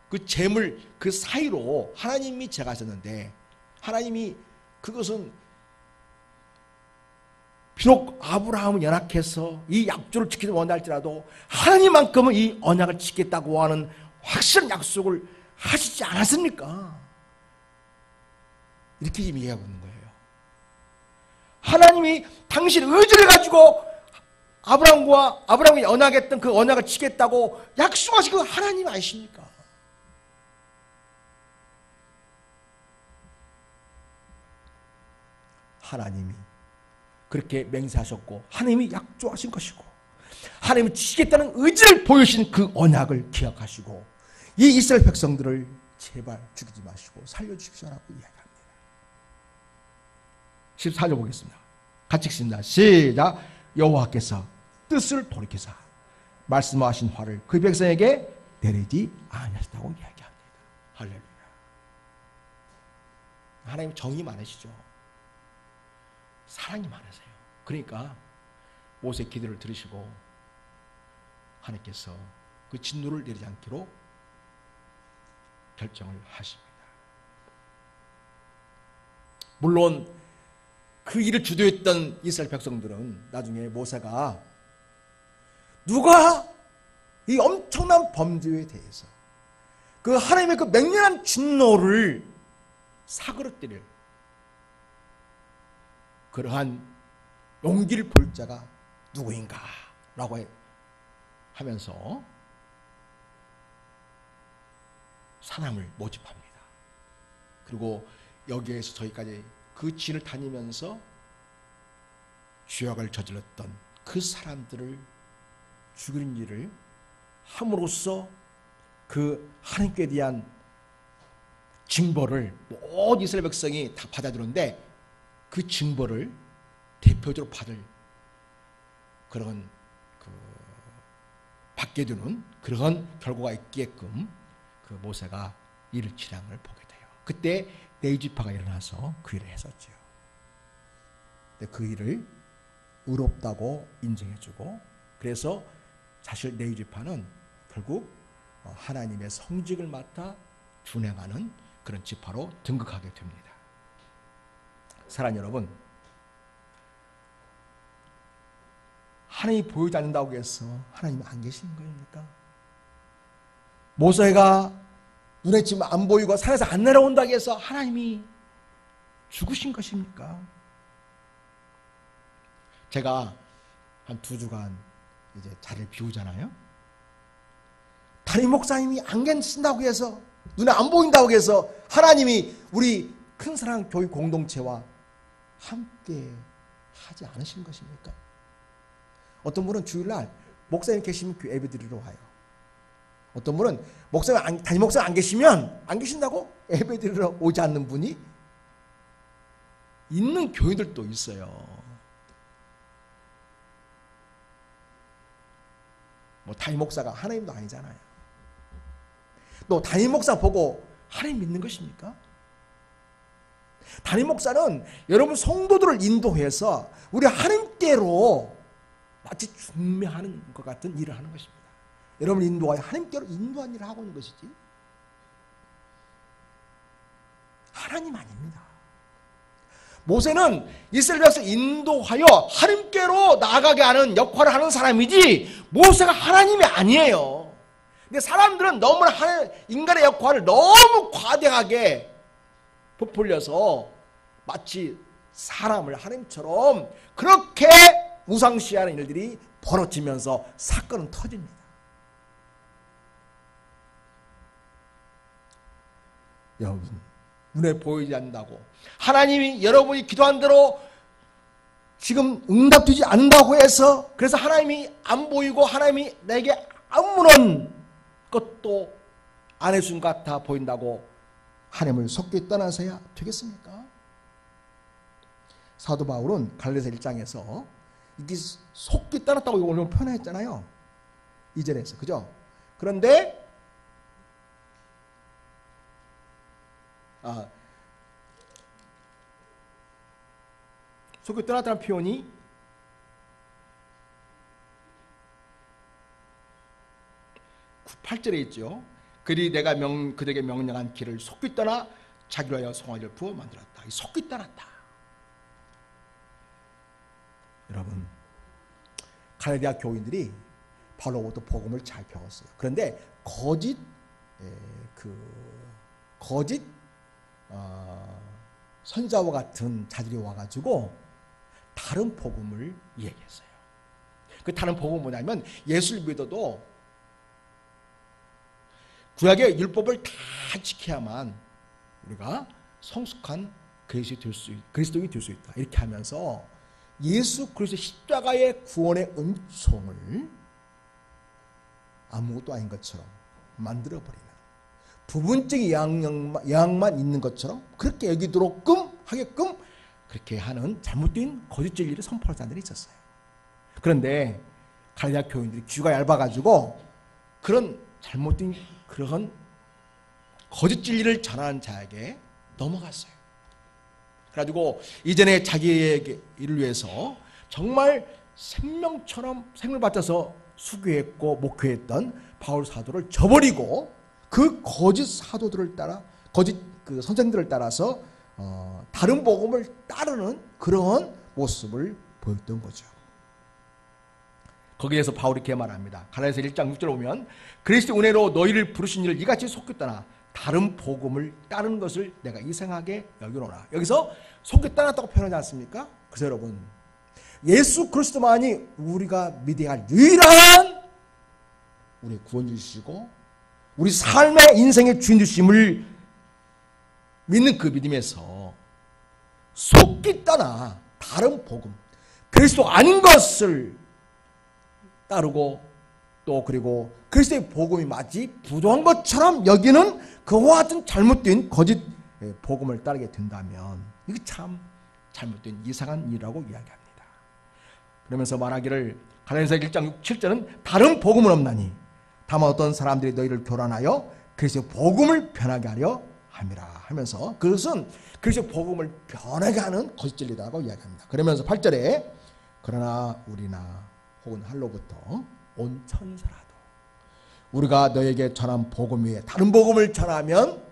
그 재물 그 사이로 하나님이 제가하셨는데, 하나님이 그것은 비록 아브라함은 연약해서 이 약조를 지키지 못할지라도 하나님만큼은 이 언약을 지키겠다고 하는 확실한 약속을 하시지 않았습니까? 이렇게 지금 이해하고 있는 거예요. 하나님이 당신 의지를 가지고 아브라함이 언약했던 그 언약을 지키겠다고 약속하신 그 하나님 아니십니까? 하나님이 그렇게 맹세하셨고 하나님이 약조하신 것이고 하나님이 지키겠다는 의지를 보여주신 그 언약을 기억하시고 이 이스라엘 백성들을 제발 죽이지 마시고 살려주십시오라고 이야기합니다. 14절 보겠습니다. 같이 읽습니다. 시작. 여호와께서 뜻을 돌이키사 말씀하신 화를 그 백성에게 내리지 아니하셨다고 이야기합니다. 할렐루야. 하나님 정이 많으시죠. 사랑이 많으세요. 그러니까 모세의 기도를 들으시고 하나님께서 그 진노를 내리지 않기로 결정을 하십니다. 물론 그 일을 주도했던 이스라엘 백성들은 나중에 모세가 누가 이 엄청난 범죄에 대해서 그 하나님의 그 맹렬한 진노를 사그러뜨릴 그러한 용기를 볼 자가 누구인가 라고 하면서 사람을 모집합니다. 그리고 여기에서 저희까지 그 진을 다니면서 죄악을 저질렀던 그 사람들을 죽이는 일을 함으로써 그 하나님께 대한 징벌을 모든 이스라엘 백성이 다 받아들였는데 그 징벌을 대표적으로 받을 그런 받게 되는 그런 결과가 있게끔 그 모세가 이를 치량을 보게 돼요. 그때 네이지파가 일어나서 그 일을 했었죠. 그 일을 의롭다고 인정해주고 그래서 사실 네이지파는 결국 하나님의 성직을 맡아 준행하는 그런 지파로 등극하게 됩니다. 사랑하는 여러분, 하나님이 보이지 않는다고 해서 하나님이 안 계시는 겁니까? 모세가 눈에 지금 안 보이고 산에서 안 내려온다고 해서 하나님이 죽으신 것입니까? 제가 한 2주간 이제 자리를 비우잖아요. 담임 목사님이 안 계신다고 해서 눈에 안 보인다고 해서 하나님이 우리 큰 사랑 교육 공동체와 함께 하지 않으신 것입니까? 어떤 분은 주일날 목사님 계시면 예배 드리러 와요. 어떤 분은 담임 목사님 안 계시면 안 계신다고 예배 드리러 오지 않는 분이 있는 교인들도 있어요. 뭐 담임 목사가 하나님도 아니잖아요. 또 담임 목사 보고 하나님 믿는 것입니까? 담임 목사는 여러분 성도들을 인도해서 우리 하나님께로 마치 중매하는 것 같은 일을 하는 것입니다. 여러분 인도하여 하나님께로 인도한 일을 하고 있는 것이지 하나님 아닙니다. 모세는 이스라엘 백성을 인도하여 하나님께로 나아가게 하는 역할을 하는 사람이지 모세가 하나님이 아니에요. 근데 사람들은 너무나 인간의 역할을 너무 과대하게 부풀려서 마치 사람을 하나님처럼 그렇게 우상시하는 일들이 벌어지면서 사건은 터집니다. 여러분, 눈에 보이지 않는다고 하나님이 여러분이 기도한 대로 지금 응답되지 않는다고 해서 그래서 하나님이 안 보이고 하나님이 내게 아무런 것도 안 해준 것 같아 보인다고 하나님을 속기 떠나서야 되겠습니까? 사도 바울은 갈라디아서 1장에서 이게 속기 떠났다고 오늘 표현했잖아요. 2절에서. 그죠? 그런데 속기 떠났다는 표현이 8절에 있죠. 그리 내가 그들에게 명령한 길을 속기 떠나 자기로 하여 송아지를 부어 만들었다. 속기 떠났다. 여러분, 갈라디아 교인들이 바로부터 복음을 잘 배웠어요. 그런데 거짓 선자와 같은 자들이 와가지고 다른 복음을 얘기했어요. 그 다른 복음은 뭐냐면 예수를 믿어도 구약의 율법을 다 지켜야만 우리가 성숙한 그리스도인이 될 수 있다. 이렇게 하면서 예수 그리스도의 십자가의 구원의 은총을 아무것도 아닌 것처럼 만들어버리는 부분적인 영향만 있는 것처럼 그렇게 하게끔 그렇게 하는 잘못된 거짓 진리를 선포하는 자들이 있었어요. 그런데 갈라디아 교인들이 귀가 얇아가지고 그런 잘못된 그런 거짓 진리를 전하는 자에게 넘어갔어요. 그래가지고 이전에 자기의 일을 위해서 정말 생명처럼 생을 바쳐서 수교했고 목회했던 바울 사도를 저버리고 그 거짓 사도들을 따라 거짓 그 선생들을 따라서 다른 복음을 따르는 그런 모습을 보였던 거죠. 거기에서 바울이 이렇게 말합니다. 갈라디아서 1장 6절에 보면 그리스도 은혜로 너희를 부르신 이를 이같이 속였다나 다른 복음을 따르는 것을 내가 이상하게 여기노라. 여기서 속여 떠났다고 표현하지 않습니까? 그래서 여러분, 예수 그리스도만이 우리가 믿어야 할 유일한 우리 구원주시고 우리 삶의 인생의 주인주심을 믿는 그 믿음에서 속기 떠나 다른 복음, 그리스도 아닌 것을 따르고 또 그리고 그리스도의 복음이 마치 부족한 것처럼 여기는 그와 같은 잘못된 거짓 복음을 따르게 된다면 이게 참 잘못된 이상한 일이라고 이야기합니다. 그러면서 말하기를 갈라디아서 1장 7절은 다른 복음은 없나니 다만 어떤 사람들이 너희를 교란하여 그리스도의 복음을 변하게 하려 함이라 하면서 그것은 그리스도의 복음을 변하게 하는 거짓 진리라고 이야기합니다. 그러면서 8절에 그러나 우리나 혹은 할로부터 온 천사라도 우리가 너에게 전한 복음 위에 다른 복음을 전하면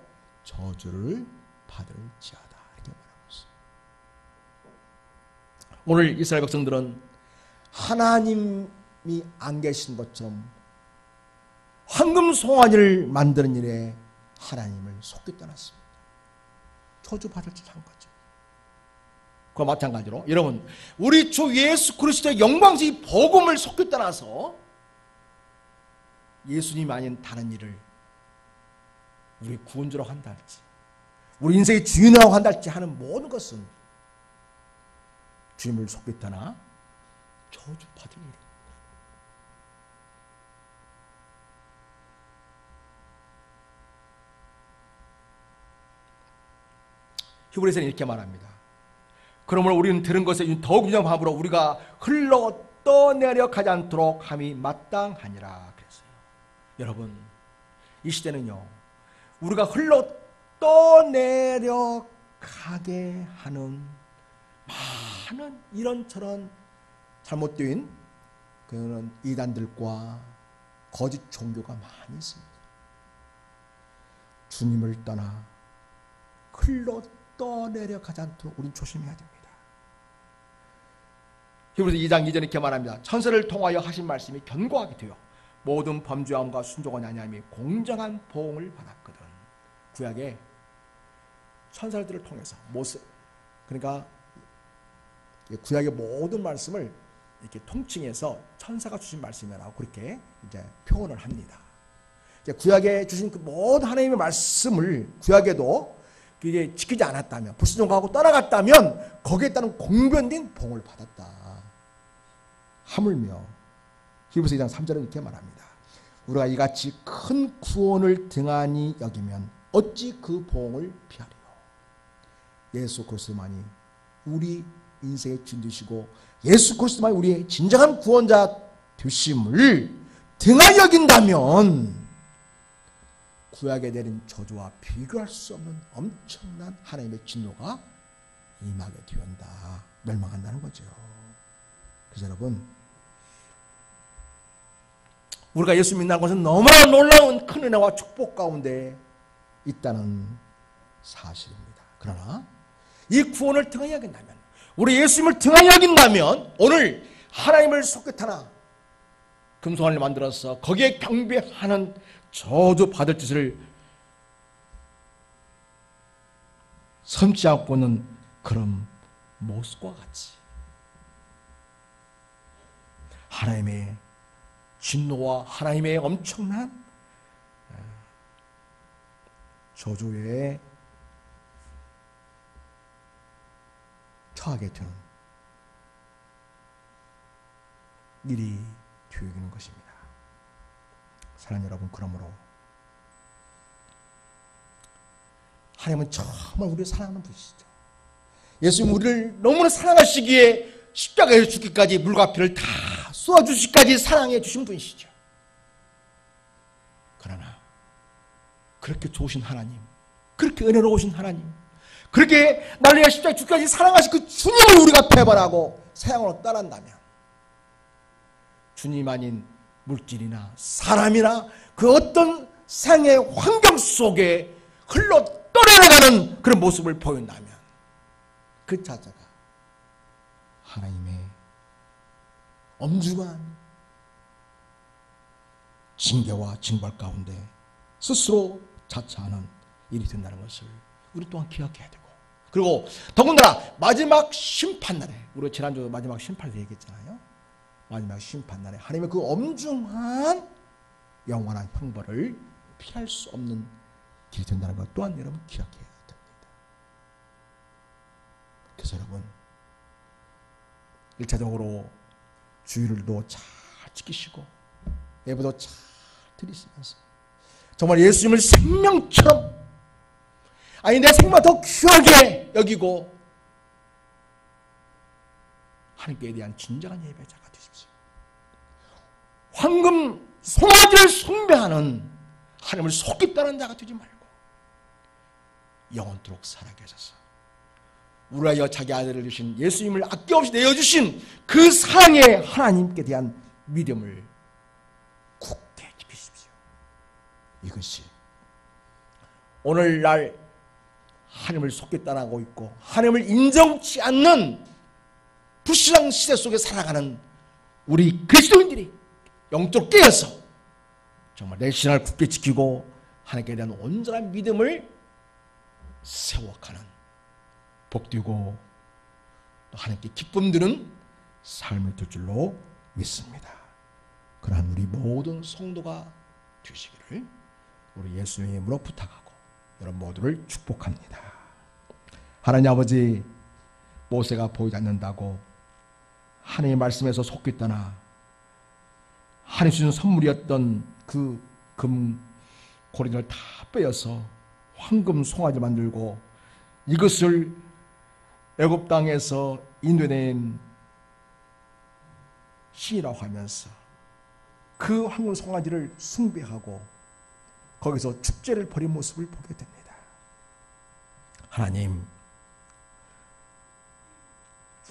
저주를 받을지어다 이렇게 말하고 있습니다. 오늘 이스라엘 백성들은 하나님이 안 계신 것처럼 황금 송아지를 만드는 일에 하나님을 속기 떠났습니다. 저주 받을 짓 한 거죠. 그와 마찬가지로 여러분 우리 주 예수 그리스도의 영광스러운 복음을 속기 떠나서 예수님 아닌 다른 일을 우리 구원주라고 한다 할지 우리 인생의 주인이라고 한다 할지 하는 모든 것은 주님을 속기 떠나 저주 받을 일입니다. 히브리서는 이렇게 말합니다. 그러므로 우리는 들은 것에 더욱 유념함으로 우리가 흘러 떠내려 가지 않도록 함이 마땅하니라 그랬어요. 여러분 이 시대는요 우리가 흘러 떠내려 가게 하는 많은 이런저런 잘못된 그런 이단들과 거짓 종교가 많이 있습니다. 주님을 떠나 흘러 떠내려 가지 않도록 우리는 조심해야 됩니다. 히브리서 2장 2절에 이렇게 말합니다. 천사를 통하여 하신 말씀이 견고하게 되어 모든 범죄함과 순종하지 아니함이 공정한 보응을 받았거든. 구약의 천사들을 통해서 그러니까 구약의 모든 말씀을 이렇게 통칭해서 천사가 주신 말씀이라고 그렇게 이제 표현을 합니다. 이제 구약에 주신 그 모든 하나님의 말씀을 구약에도 이게 지키지 않았다면 불순종하고 떠나갔다면 거기에 따른 공변된 봉을 받았다. 하물며 히브리서 2장 3절은 이렇게 말합니다. 우리가 이같이 큰 구원을 등한히 여기면 어찌 그 봉을 피하리요. 예수 그리스도만이 우리 인생의 주인 되시고 예수 그리스도만 우리의 진정한 구원자 되심을 등하여 여긴다면 구약에 내린 저주와 비교할 수 없는 엄청난 하나님의 진노가 임하게 되었다. 멸망한다는 거죠. 그래서 여러분, 우리가 예수 믿는다는 것은 너무나 놀라운 큰 은혜와 축복 가운데 있다는 사실입니다. 그러나 이 구원을 등하여 여긴다면, 우리 예수님을 등하여 여긴다면 오늘 하나님을 속get하나 금송아지를 만들어서 거기에 경배하는 저주 받을 짓을 섬지 않고는 그런 모습과 같이 하나님의 진노와 하나님의 엄청난 저주에 처하게 되는 일이 되는 것입니다. 사랑하는 여러분, 그러므로 하나님은 정말 우리를 사랑하는 분이시죠. 예수님 우리를 너무나 사랑하시기에 십자가에서 죽기까지 물과 피를 다 쏟아주시기까지 사랑해 주신 분이시죠. 그러나 그렇게 좋으신 하나님, 그렇게 은혜로우신 하나님, 그렇게 나를 위해 십자가에 죽기까지 사랑하신 그 주님을 우리가 배반하고 사랑으로 떠난다면 주님 아닌 물질이나 사람이나 그 어떤 생의 환경 속에 흘러 떠내려가는 그런 모습을 보인다면 그 자체가 하나님의 엄중한 징계와 징벌 가운데 스스로 자처하는 일이 된다는 것을 우리 또한 기억해야 되고, 그리고 더군다나 마지막 심판날에, 우리 지난주 마지막 심판을 얘기했잖아요. 마지막 심판날에 하나님의 그 엄중한 영원한 형벌을 피할 수 없는 길이 된다는 것 또한 여러분 기억해야 됩니다. 그래서 여러분, 1차적으로 주일도 잘 지키시고 예배도 잘 드리시면서 정말 예수님을 생명처럼, 아니 내 생명보다 더 귀하게 여기고 하나님께 대한 진정한 예배자가 되십시오. 황금 송아지를 숭배하는 하나님을 속겠다는 자가 되지 말고 영원토록 살아계셔서 우리 위하여 자기 아들을 주신 예수님을 아낌없이 내어주신 그 사랑의 하나님께 대한 믿음을 굳게 지키십시오. 이것이 오늘날 하나님을 속게 따라가고 있고 하나님을 인정치 않는 불신앙 시대 속에 살아가는 우리 그리스도인들이 영적으로 깨어서 정말 내 신앙을 굳게 지키고 하나님께 대한 온전한 믿음을 세워가는 복되고 또 하나님께 기쁨 드는 삶이 될 줄로 믿습니다. 그러한 우리 모든 성도가 되시기를 우리 예수님의 이름으로 부탁하고 여러분 모두를 축복합니다. 하나님 아버지, 모세가 보이지 않는다고 하나님의 말씀에서 속기 떠나 하나님 주신 선물이었던 그 금 고리를 다 빼어서 황금 송아지 만들고 이것을 애굽 땅에서 인도낸 신이라고 하면서 그 황금 송아지를 숭배하고 거기서 축제를 벌인 모습을 보게 됩니다. 하나님,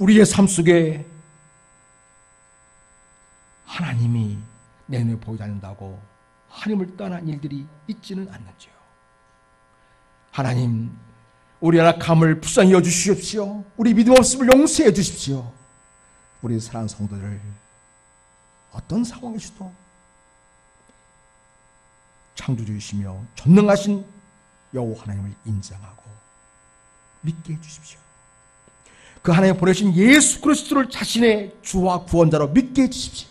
우리의 삶 속에 하나님이 내 눈에 보이지 않는다고 하나님을 떠난 일들이 있지는 않는지요. 하나님, 우리 연약함을 불쌍히 여주시옵시오. 우리 믿음 없음을 용서해 주십시오. 우리 사랑하는 성도들 어떤 상황에서도 창조주이시며 전능하신 여호와 하나님을 인정하고 믿게 해주십시오. 그 하나님 보내신 예수 그리스도를 자신의 주와 구원자로 믿게 해주십시오.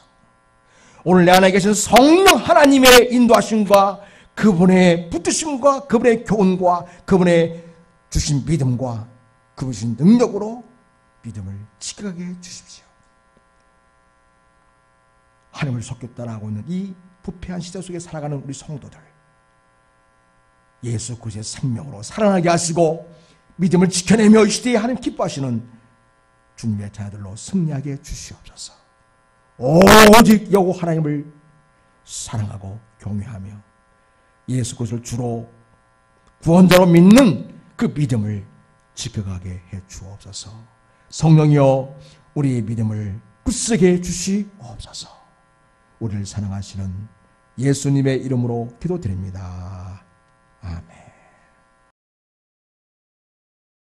오늘 내 안에 계신 성령 하나님의 인도하심과 그분의 붙드심과 그분의 교훈과 그분의 주신 믿음과 그분의 주신 능력으로 믿음을 지켜가게 해주십시오. 하나님을 속게 따라가고 있는 이 부패한 시대 속에 살아가는 우리 성도들, 예수 그리스도의 생명으로 살아나게 하시고 믿음을 지켜내며 이 시대에 하나님 기뻐하시는 주님의 자녀들로 승리하게 주시옵소서. 오직 여호와 하나님을 사랑하고 경외하며 예수 그리스도를 주로 구원자로 믿는 그 믿음을 지켜가게 해 주옵소서. 성령이여 우리 믿음을 굳세게 해 주시옵소서. 우리를 사랑하시는 예수님의 이름으로 기도드립니다.